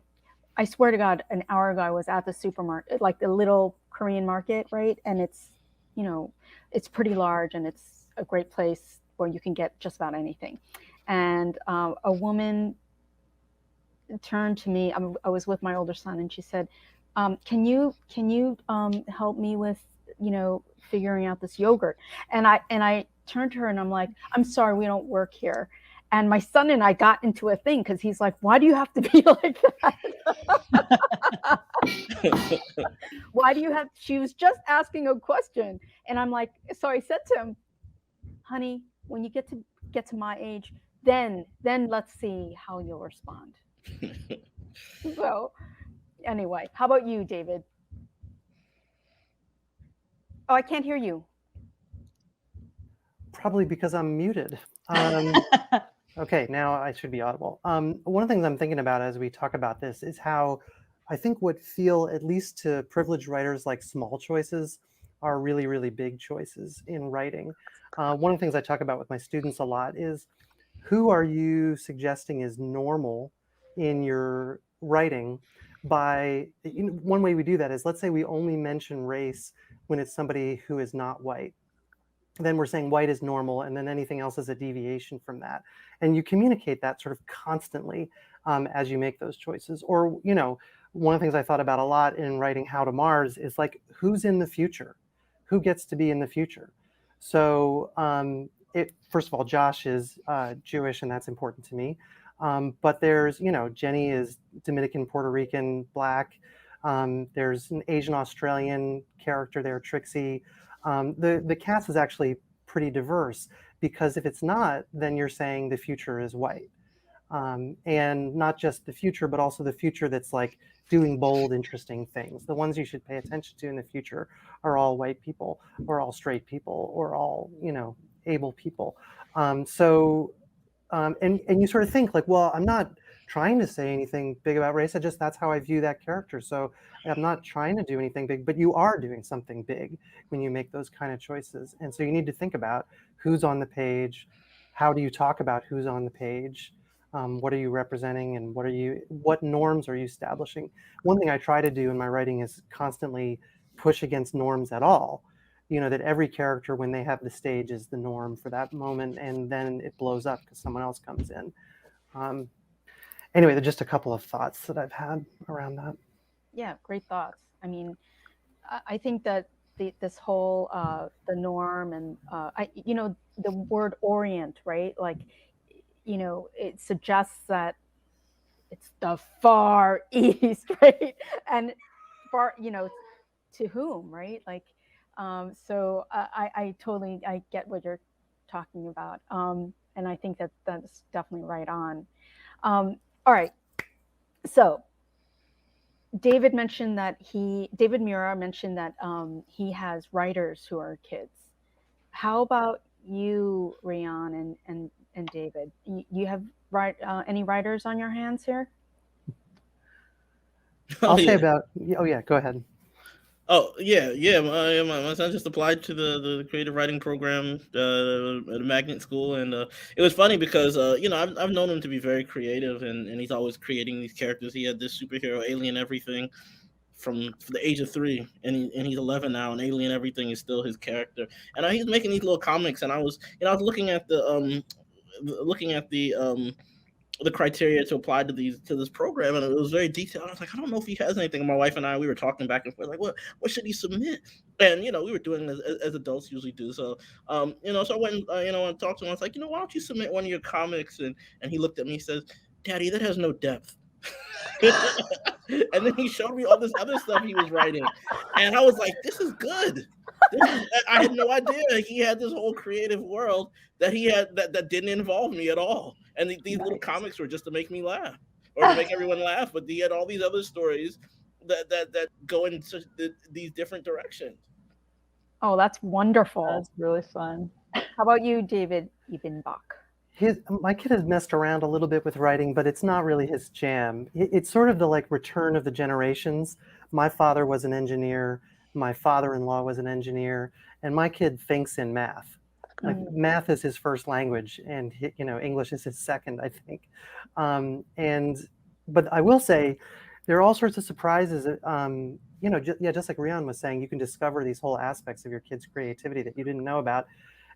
I swear to God, an hour ago I was at the supermarket, like the little Korean market, right? And it's pretty large, and it's a great place where you can get just about anything. And a woman turned to me. I was with my older son, and she said, "Can you help me with figuring out this yogurt?" And I turned to her and I'm like, "I'm sorry, we don't work here." And my son and I got into a thing because he's like, "Why do you have to be like that?" Why do you have? She was just asking a question, and I'm like, so I said to him, "Honey, when you get to my age, then let's see how you'll respond." So anyway, how about you, David? Oh, I can't hear you. Probably because I'm muted. Okay, now I should be audible. One of the things I'm thinking about as we talk about this is how I think what feel, at least to privileged writers, like small choices are really, really big choices in writing. One of the things I talk about with my students a lot is, who are you suggesting is normal in your writing? One way we do that is, let's say we only mention race when it's somebody who is not white. Then we're saying white is normal, and then anything else is a deviation from that. And you communicate that sort of constantly as you make those choices. Or, one of the things I thought about a lot in writing How to Mars is, like, who's in the future? Who gets to be in the future? So first of all, Josh is Jewish, and that's important to me. But there's, Jenny is Dominican, Puerto Rican, Black. There's an Asian Australian character there, Trixie. The cast is actually pretty diverse, because if it's not, then you're saying the future is white. And not just the future, but also the future that's like doing bold, interesting things. The ones you should pay attention to in the future are all white people, or all straight people, or all, able people. And you sort of think like, well, I'm not trying to say anything big about race. That's how I view that character. So I'm not trying to do anything big, but you are doing something big when you make those kind of choices. And so you need to think about who's on the page. How do you talk about who's on the page? What are you representing, and what norms are you establishing? One thing I try to do in my writing is constantly push against norms at all. That every character, when they have the stage, is the norm for that moment, and then it blows up because someone else comes in. Anyway, they're just a couple of thoughts that I've had around that. Yeah, great thoughts. I mean, I think that this whole the norm, and the word orient, right? Like, it suggests that it's the far east, right? And far, to whom, right? Like, so I totally get what you're talking about, and I think that's definitely right on. All right, so David Mura mentioned that he has writers who are kids. How about you, Rion and David? You have any writers on your hands here? I'll say about. Oh yeah, go ahead. Oh yeah. My son just applied to the creative writing program at a magnet school, and it was funny because I've known him to be very creative, and he's always creating these characters. He had this superhero Alien Everything from the age of 3, and he's 11 now, and Alien Everything is still his character. And he's making these little comics, and I was looking at the criteria to apply to this program, and it was very detailed. I was like, I don't know if he has anything. And my wife and I, we were talking back and forth, like, what should he submit? And we were doing as adults usually do. So so I went and talked to him. I was like, why don't you submit one of your comics? And he looked at me, he says, Daddy, that has no depth. And then he showed me all this other stuff he was writing, and I was like, this is good. I had no idea he had this whole creative world that he had that didn't involve me at all. And these little comics were just to make me laugh or to make everyone laugh. But he had all these other stories that go in these different directions. Oh, that's wonderful. That's really fun. How about you, David Ebenbach? My kid has messed around a little bit with writing, but it's not really his jam. It's sort of the like return of the generations. My father was an engineer. My father-in-law was an engineer, and my kid thinks in math. Like math is his first language, and English is his second, I think. But I will say, there are all sorts of surprises. Just like Rion was saying, you can discover these whole aspects of your kid's creativity that you didn't know about.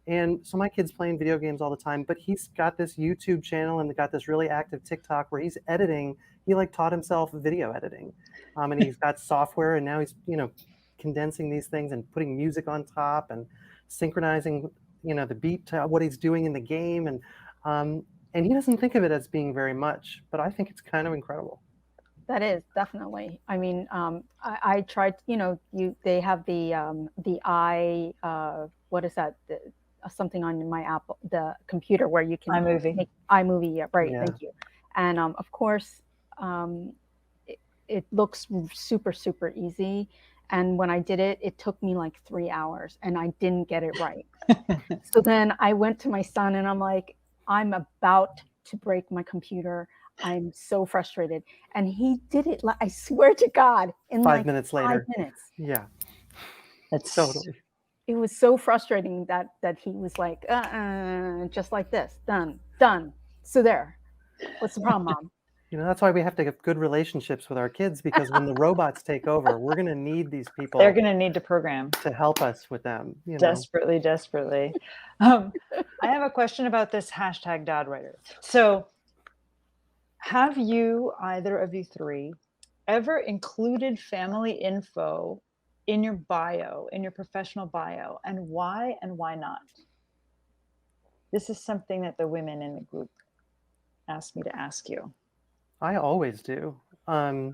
And so my kid's playing video games all the time, but he's got this YouTube channel and got this really active TikTok where he's editing. He like taught himself video editing, and he's got software, and now he's condensing these things and putting music on top and synchronizing the beat to what he's doing in the game, and he doesn't think of it as being very much, but I think it's kind of incredible. That is definitely. I mean, I tried. They have the what is that? Something on my Apple, the computer where you can iMovie. iMovie, yeah, right. Yeah. Thank you. And of course, it looks super, super easy. And when I did it, it took me like 3 hours, and I didn't get it right. So then I went to my son, and I'm like, I'm about to break my computer. I'm so frustrated. And he did it, I swear to God, in 5 like minutes later. 5 minutes. Yeah. That's Totally. It was so frustrating that he was like, just like this, done. So there. What's the problem, Mom? That's why we have to have good relationships with our kids, because when the robots take over, we're going to need these people. They're going to need to program to help us with them. Desperately. I have a question about this hashtag Dad Writer. So have you, either of you three, ever included family info in your bio, in your professional bio, and why not? This is something that the women in the group asked me to ask you. I always do. I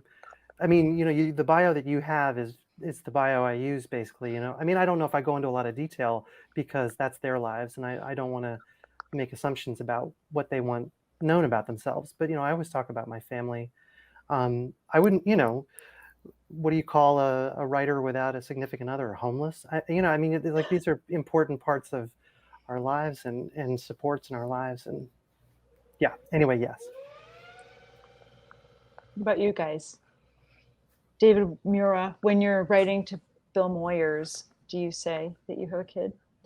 mean, the bio that you have is the bio I use, basically. I mean, I don't know if I go into a lot of detail because that's their lives, and I don't want to make assumptions about what they want known about themselves. But I always talk about my family. I wouldn't, what do you call a writer without a significant other? Homeless? I mean, like these are important parts of our lives and supports in our lives. And yeah, anyway, yes. What about you guys? David Mura, when you're writing to Bill Moyers, do you say that you have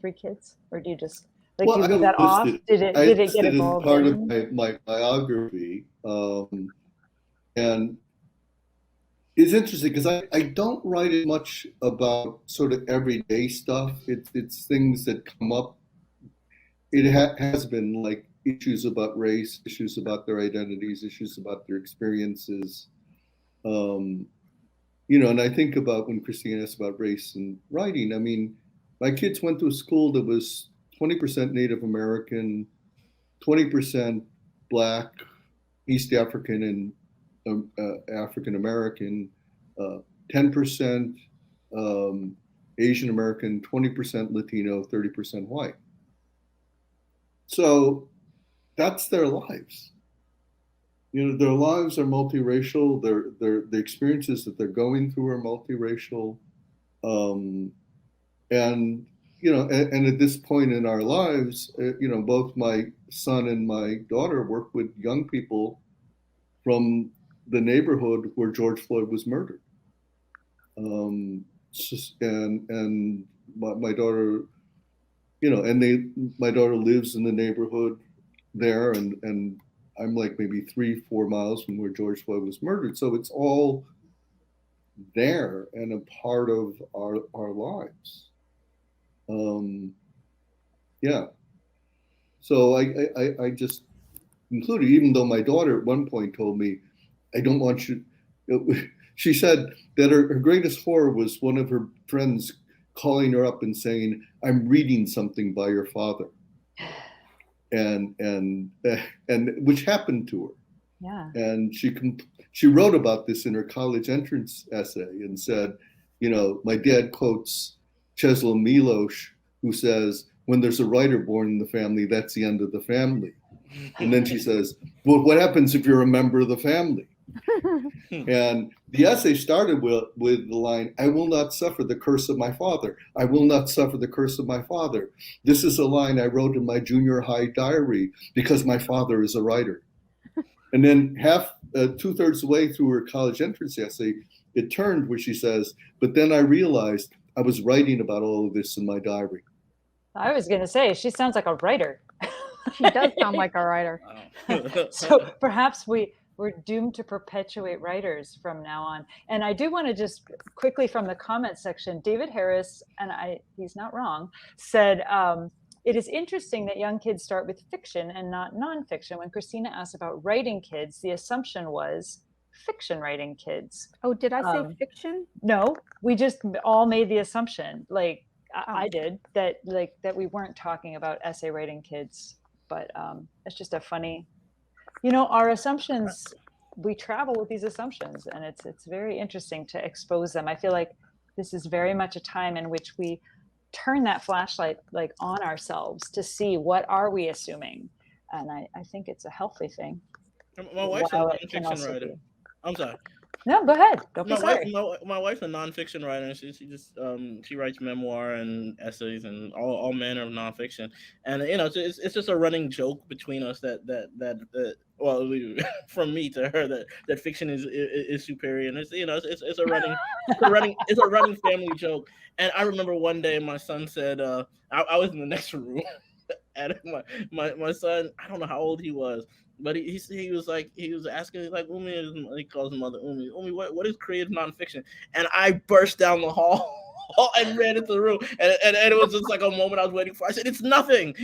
3 kids? Or do you just, do you leave that off? Did it get involved? Part of my biography. And it's interesting because I don't write as much about sort of everyday stuff. It's things that come up. It has been like issues about race, issues about their identities, issues about their experiences. And I think about when Christine asked about race and writing. I mean, my kids went to a school that was 20% Native American, 20% Black, East African, and African American, 10% Asian American, 20% Latino, 30% white. So that's their lives. Their lives are multiracial. The experiences that they're going through are multiracial. And at this point in our lives, both my son and my daughter work with young people from the neighborhood where George Floyd was murdered. And my daughter, my daughter lives in the neighborhood there, and I'm like maybe 3-4 miles from where George Floyd was murdered. So it's all there and a part of our lives. Yeah. So I just included, even though my daughter at one point told me, I don't want you, she said that her greatest horror was one of her friends calling her up and saying, I'm reading something by your father. And which happened to her. Yeah. And she wrote about this in her college entrance essay and said, my dad quotes Czesław Milosz, who says, when there's a writer born in the family, that's the end of the family. And then she says, well, what happens if you're a member of the family? And the essay started with the line, I will not suffer the curse of my father. I will not suffer the curse of my father. This is a line I wrote in my junior high diary because my father is a writer. And then two-thirds of the way through her college entrance essay, it turned where she says, but then I realized I was writing about all of this in my diary. I was going to say, she sounds like a writer. She does sound like a writer. So perhaps we're doomed to perpetuate writers from now on. And I do want to just quickly from the comment section, David Harris, and he's not wrong, said, it is interesting that young kids start with fiction and not nonfiction. When Christina asked about writing kids, the assumption was fiction writing kids. Oh, did I say fiction? No, we just all made the assumption, like I did, that we weren't talking about essay writing kids, but it's just a funny, our assumptions, we travel with these assumptions, and it's very interesting to expose them. I feel like this is very much a time in which we turn that flashlight like on ourselves to see what are we assuming, and I think it's a healthy thing. My wife's a nonfiction writer. I'm sorry. No, go ahead. Don't be My sorry. my wife's a nonfiction writer, and she just she writes memoir and essays and all manner of nonfiction. And it's just a running joke between us that well, from me to her that fiction is superior, and it's a running family joke. And I remember one day my son said, I was in the next room, and my son, I don't know how old he was. But he was asking, like, Umi, he calls his mother Umi. Umi, what is creative nonfiction? And I burst down the hall and ran into the room. And it was just like a moment I was waiting for. I said, it's nothing.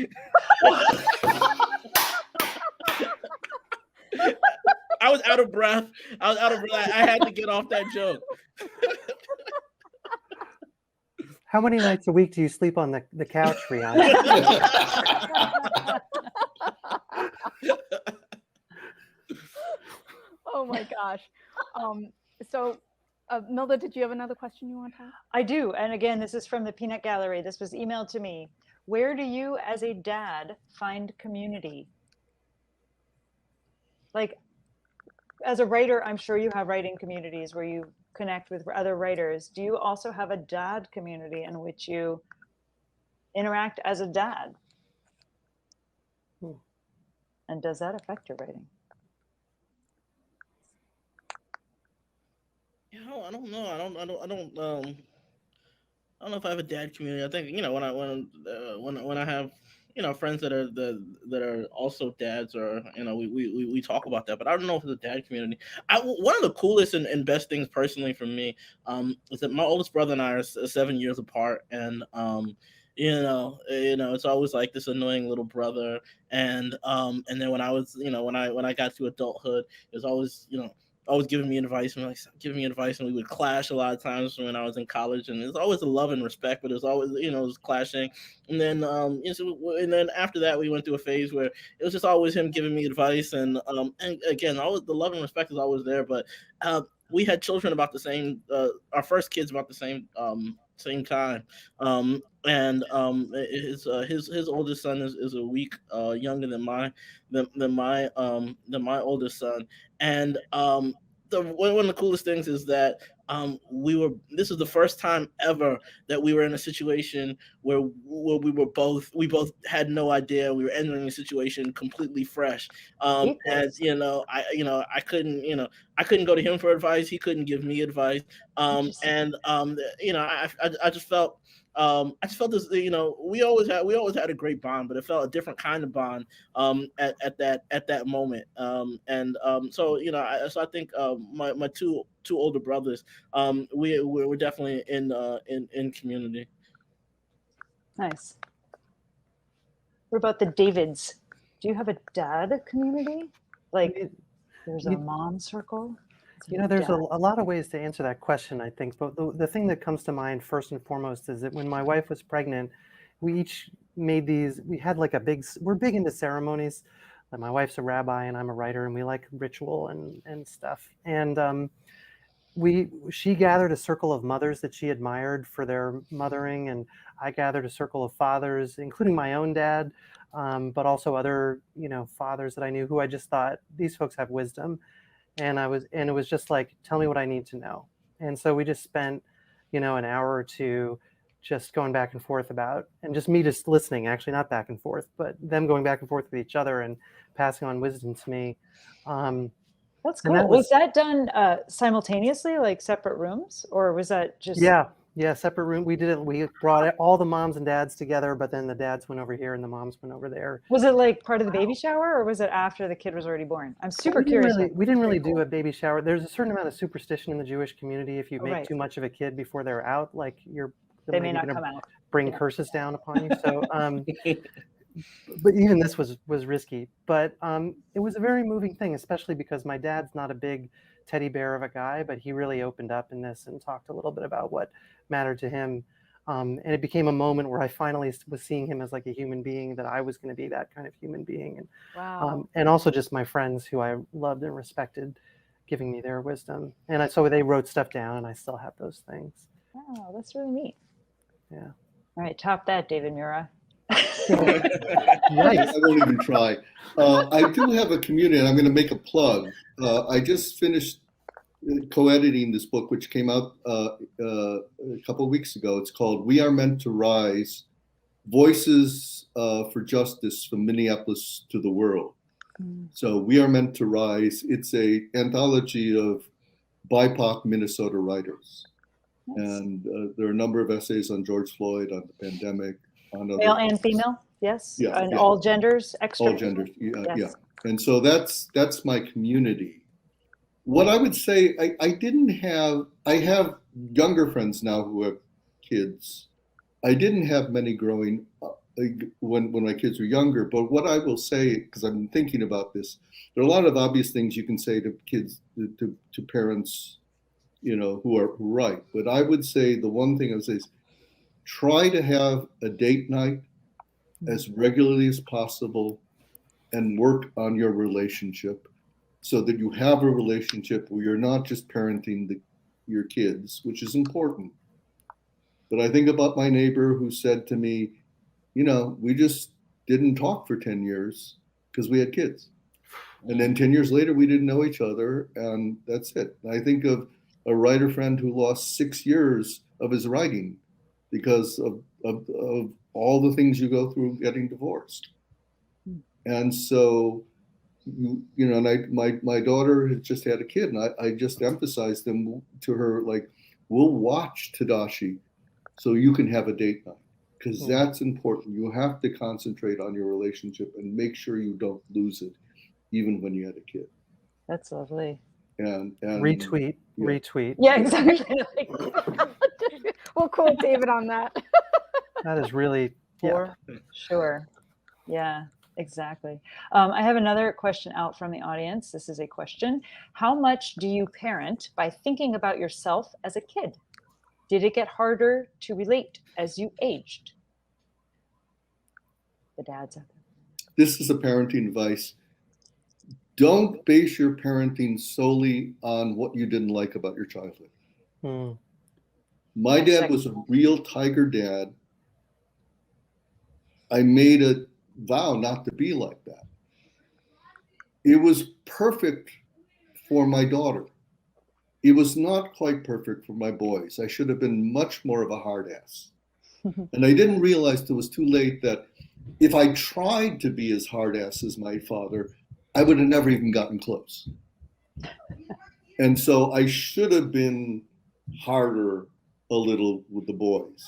I was out of breath. I had to get off that joke. How many nights a week do you sleep on the couch, Rion? Oh my gosh. So Milda, did you have another question you want to ask? I do. And again, this is from the Peanut Gallery. This was emailed to me. Where do you as a dad find community? Like, as a writer, I'm sure you have writing communities where you connect with other writers. Do you also have a dad community in which you interact as a dad? And does that affect your writing? I don't know. I don't know if I have a dad community. I think when I have friends that are also dads, or we talk about that. But I don't know if it's a dad community. One of the coolest and best things personally for me is that my oldest brother and I are 7 years apart, and it's always like this annoying little brother, and then when I was when I got to adulthood, it was always giving me advice, and we would clash a lot of times when I was in college, and there's always a love and respect, but there's always it was clashing, and then after that we went through a phase where it was just always him giving me advice, and again, always the love and respect is always there, but we had children about the same, our first kids about the same time, and his oldest son is a week younger than my oldest son, and one of the coolest things is that this is the first time ever that we were in a situation where we both had no idea we were entering a situation completely fresh, and I couldn't go to him for advice, he couldn't give me advice, and I just felt this, we always had a great bond, but it felt a different kind of bond at that moment, so I think my two older brothers, we're definitely in community. Nice. What about the Davids? Do you have a dad community? Like, there's a mom circle? There's a lot of ways to answer that question, I think. But the thing that comes to mind first and foremost is that when my wife was pregnant, we each made these, we had like we're big into ceremonies. My wife's a rabbi and I'm a writer, and we like ritual and stuff. And she gathered a circle of mothers that she admired for their mothering, and I gathered a circle of fathers, including my own dad, but also other, fathers that I knew who I just thought, these folks have wisdom. And it was just like, tell me what I need to know. And so we just spent, an hour or two just going back and forth and just me just listening, actually not back and forth, but them going back and forth with each other and passing on wisdom to me. That's cool. Was that done simultaneously, like separate rooms, or was that just? Yeah, separate room. We did it. We brought all the moms and dads together, but then the dads went over here and the moms went over there. Was it like part of the baby shower, or was it after the kid was already born? I'm super curious. We didn't really do a baby shower. There's a certain amount of superstition in the Jewish community. If you make right. too much of a kid before they're out, like they may not come out. Bring curses down upon you. So, but even this was risky. But it was a very moving thing, especially because my dad's not a big teddy bear of a guy, but he really opened up in this and talked a little bit about what mattered to him. And it became a moment where I finally was seeing him as like a human being, that I was going to be that kind of human being. And, wow. And also just my friends who I loved and respected giving me their wisdom. And so they wrote stuff down, and I still have those things. Wow, that's really neat. Yeah. All right, top that, David Mura. Nice. I won't even try. I do have a community, and I'm going to make a plug. I just finished co-editing this book, which came out a couple of weeks ago. It's called We Are Meant to Rise, Voices for Justice from Minneapolis to the World. So We Are Meant to Rise. It's an anthology of BIPOC Minnesota writers. Nice. And there are a number of essays on George Floyd, on the pandemic, on male and female, yes, yeah, and all genders, extra. All genders, yeah. And so that's my community. What I would say, I have younger friends now who have kids. I didn't have many growing up when my kids were younger, but what I will say, because I've been thinking about this, there are a lot of obvious things you can say to kids, to parents, who are right. But I would say the one thing I would say is try to have a date night as regularly as possible and work on your relationship so that you have a relationship where you're not just parenting your kids, which is important. But I think about my neighbor who said to me, we just didn't talk for 10 years because we had kids. And then 10 years later, we didn't know each other, and that's it. I think of a writer friend who lost 6 years of his writing because of all the things you go through getting divorced. And so, my daughter has just had a kid, and I just emphasized them to her, like, we'll watch Tadashi so you can have a date night, because that's important. You have to concentrate on your relationship and make sure you don't lose it, even when you had a kid. That's lovely. And retweet. Yeah, exactly. We'll quote David on that. That is really for sure. Yeah, exactly. I have another question out from the audience. This is a question. How much do you parent by thinking about yourself as a kid? Did it get harder to relate as you aged? The dads out there. This is a parenting advice. Don't base your parenting solely on what you didn't like about your childhood. My dad was a real tiger dad. I made a vow not to be like that. It was perfect for my daughter. It was not quite perfect for my boys. I should have been much more of a hard ass. And I didn't realize till it was too late that if I tried to be as hard ass as my father, I would have never even gotten close. And so I should have been harder a little with the boys.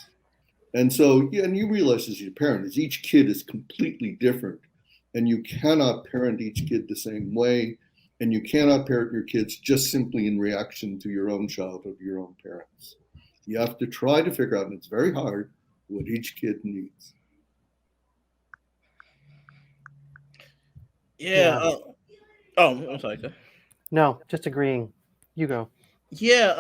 And so, and you realize as your parent, is each kid is completely different, and you cannot parent each kid the same way, and you cannot parent your kids just simply in reaction to your own childhood, your own parents. You have to try to figure out, and it's very hard, what each kid needs. Yeah. I'm sorry. No, just agreeing. You go. Yeah.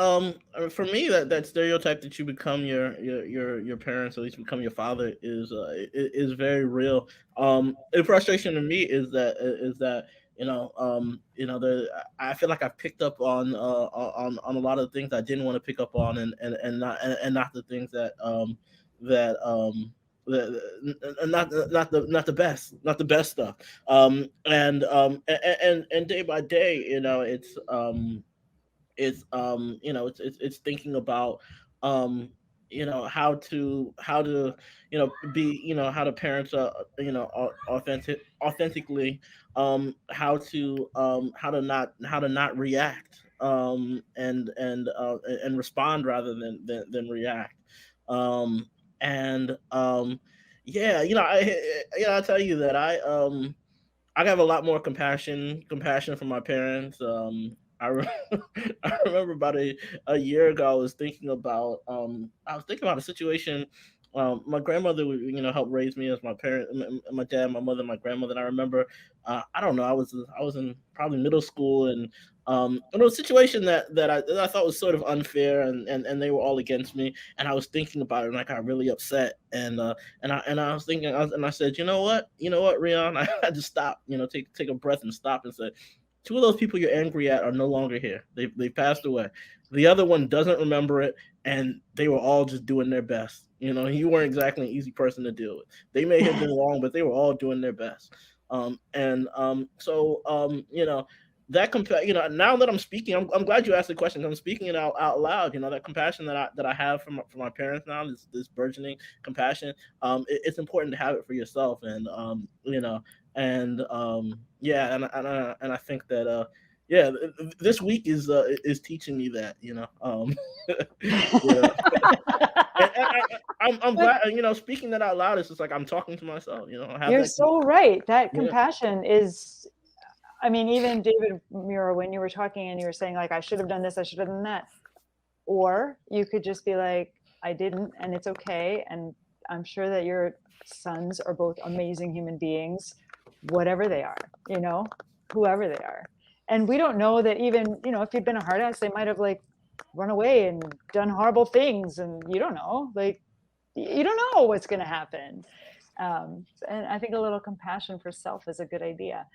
For me, that stereotype that you become your parents, or at least become your father, is very real. The frustration to me is that I feel like I've picked up on a lot of things I didn't want to pick up on, and not the things that not the best stuff. And day by day, it's thinking about um how to parent authentically, how to not react, and respond rather than react. And yeah, I tell you that I have a lot more compassion for my parents. I remember about a year ago, I was thinking about a situation. My grandmother would, help raise me as my parent, my dad, my mother, my grandmother. And I remember, I don't know, I was in probably middle school, and it was a situation that I thought was sort of unfair, and they were all against me, and I was thinking about it, and I got really upset, and I was thinking, and I said, you know what, Rion, I had to stop, take a breath and stop and say, two of those people you're angry at are no longer here. They passed away. The other one doesn't remember it, and they were all just doing their best. You weren't exactly an easy person to deal with. They may have been wrong, but they were all doing their best. That now that I'm speaking, I'm glad you asked the question. I'm speaking it out loud. That compassion that I have for my parents now, this burgeoning compassion. It's important to have it for yourself, yeah, and I think that yeah, this week is teaching me that, yeah. I'm glad, speaking that out loud. It's just like I'm talking to myself. You're so right. That Yeah. compassion is, I mean, even David Mura, when you were talking and you were saying like, I should have done this, I should have done that. Or you could just be like, I didn't, and it's okay. And I'm sure that your sons are both amazing human beings, whatever they are, whoever they are. And we don't know that even, if you'd been a hard ass, they might have like run away and done horrible things. And you don't know, like, you don't know what's going to happen. And I think a little compassion for self is a good idea.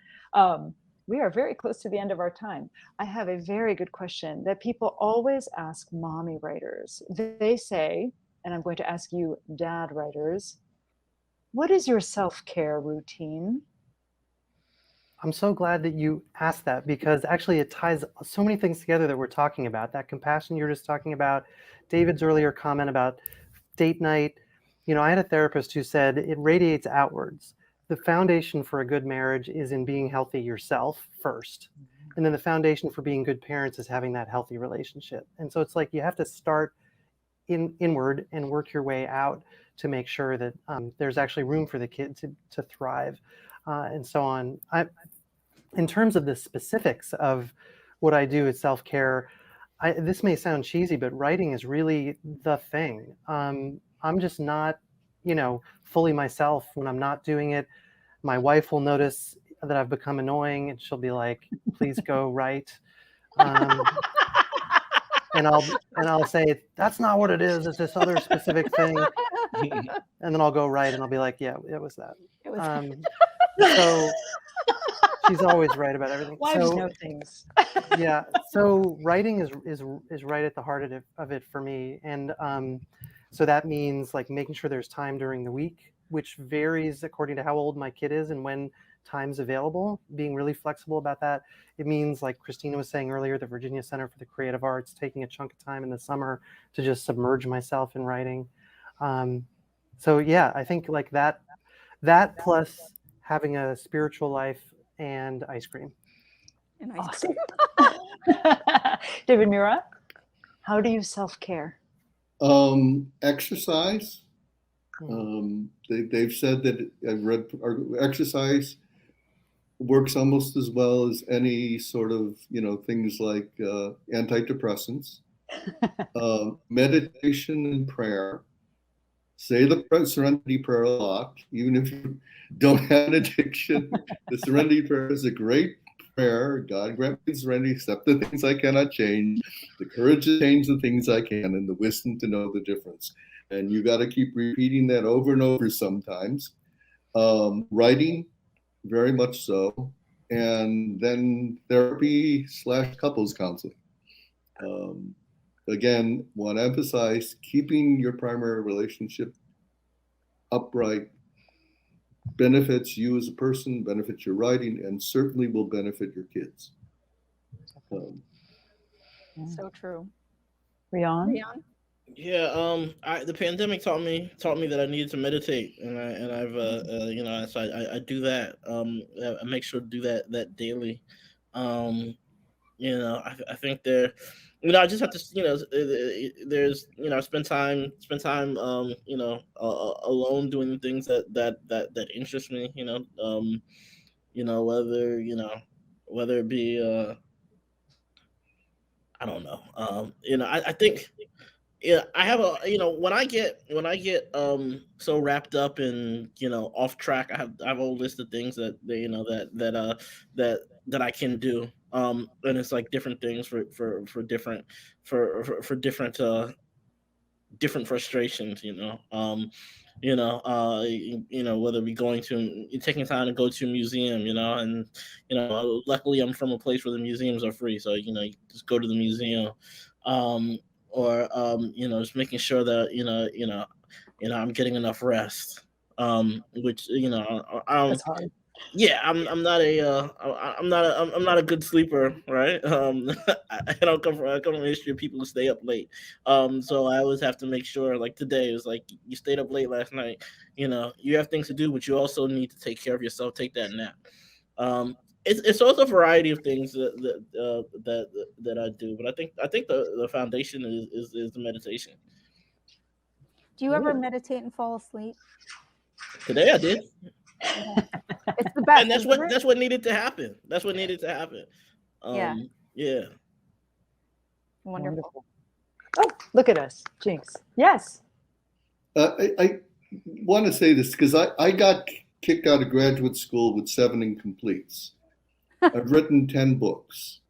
We are very close to the end of our time. I have a very good question that people always ask mommy writers. They say, and I'm going to ask you dad writers, what is your self-care routine? I'm so glad that you asked that, because actually it ties so many things together that we're talking about. That compassion you're just talking about, David's earlier comment about date night. I had a therapist who said it radiates outwards. The foundation for a good marriage is in being healthy yourself first. And then the foundation for being good parents is having that healthy relationship. And so it's like you have to start inward and work your way out to make sure that there's actually room for the kid to thrive, and so on. In terms of the specifics of what I do as self-care, this may sound cheesy, but writing is really the thing. I'm just not, fully myself when I'm not doing it. My wife will notice that I've become annoying, and she'll be like, "Please go write." And I'll say, "That's not what it is. It's this other specific thing." And then I'll go write, and I'll be like, "Yeah, it was that." So she's always right about everything. Wives know things. Yeah. So writing is right at the heart of it for me, and so that means like making sure there's time during the week, which varies according to how old my kid is and when time's available, being really flexible about that. It means, like Christina was saying earlier, the Virginia Center for the Creative Arts, taking a chunk of time in the summer to just submerge myself in writing. So yeah, I think like that plus having a spiritual life and ice cream. And ice cream. David Mura, how do you self-care? Exercise. They've said that I've read exercise works almost as well as any sort of things like antidepressants. Meditation and prayer. Say the Serenity Prayer a lot, even if you don't have an addiction. The Serenity Prayer is a great prayer. God grant me serenity, accept the things I cannot change, the courage to change the things I can, and the wisdom to know the difference. And you got to keep repeating that over and over sometimes. Writing, very much so. and then therapy / couples counseling. Again, want to emphasize keeping your primary relationship upright benefits you as a person, benefits your writing, and certainly will benefit your kids. So true. Rion? Rion? Yeah, the pandemic taught me that I needed to meditate, and I've so I do that. I make sure to do that daily. I think there, I just have to, there's, spend time, alone doing things that interest me. Whether it be, I don't know. I think, yeah, I have when I get so wrapped up in off track, I have a whole list of things that they that I can do, and it's like different things for different different frustrations, whether it be taking time to go to a museum, and luckily I'm from a place where the museums are free, so you just go to the museum, or just making sure that I'm getting enough rest, which That's hard. yeah, I'm not a good sleeper, right? I come from a history of people who stay up late. So I always have to make sure, like today, it was like you stayed up late last night. You have things to do, but you also need to take care of yourself. Take that nap. It's also a variety of things that I do, but I think the foundation is the meditation. Do you ever meditate and fall asleep? Today I did. It's the best. And that's what needed to happen. That's what needed to happen. Yeah. Wonderful. Oh, look at us. Jinx. Yes. I want to say this because I got kicked out of graduate school with 7 incompletes. I've written 10 books.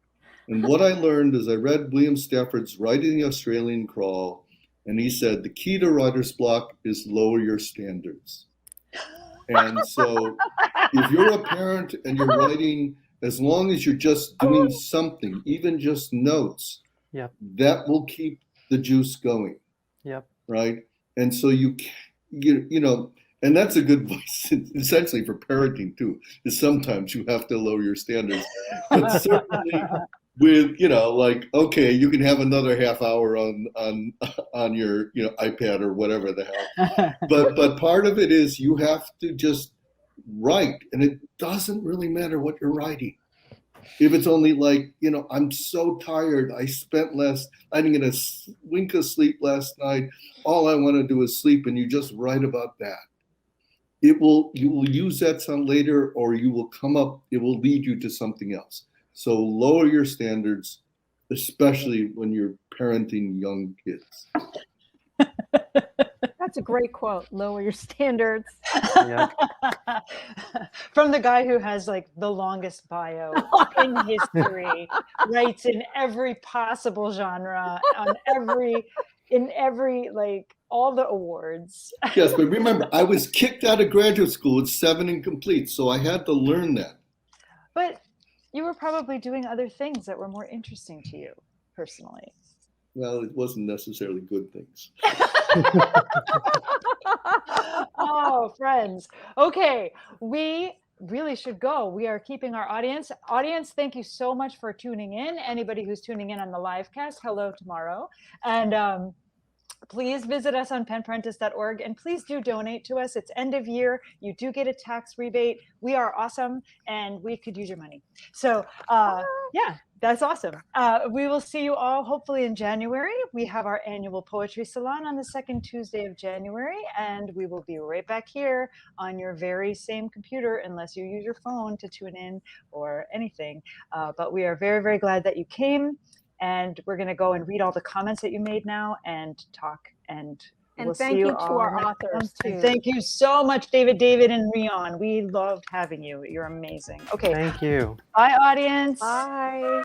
And what I learned is I read William Stafford's Writing the Australian Crawl, and he said the key to writer's block is lower your standards. And so if you're a parent and you're writing, as long as you're just doing something, even just notes, that will keep the juice going. Yep. Right. And so you and that's a good voice essentially for parenting too, is sometimes you have to lower your standards. But certainly with, okay, you can have another half hour on your, iPad or whatever the hell. But part of it is you have to just write, and it doesn't really matter what you're writing. If it's only like, I'm so tired, I didn't get a wink of sleep last night. All I want to do is sleep, and you just write about that. You will use that some later, or it will lead you to something else. So lower your standards, especially when you're parenting young kids. That's a great quote. Lower your standards. From the guy who has like the longest bio in history, writes in every possible genre, in every like all the awards. Yes, but remember, I was kicked out of graduate school with 7 incompletes, so I had to learn that. But you were probably doing other things that were more interesting to you personally. Well, it wasn't necessarily good things. Oh, friends. Okay, we really should go. We are keeping our audience. Thank you so much for tuning in. Anybody who's tuning in on the Livecast, hello tomorrow. And please visit us on parentis.org, and please do donate to us. It's end of year. You do get a tax rebate. We are awesome, and we could use your money. So yeah, that's awesome. We will see you all hopefully in January. We have our annual poetry salon on the second Tuesday of January, and we will be right back here on your very same computer, unless you use your phone to tune in or anything. But we are very, very glad that you came. And we're going to go and read all the comments that you made now and talk. And we'll thank see you you to all our authors too. Thank you so much, David, and Rion. We loved having you. You're amazing. Okay. Thank you. Bye, audience. Bye.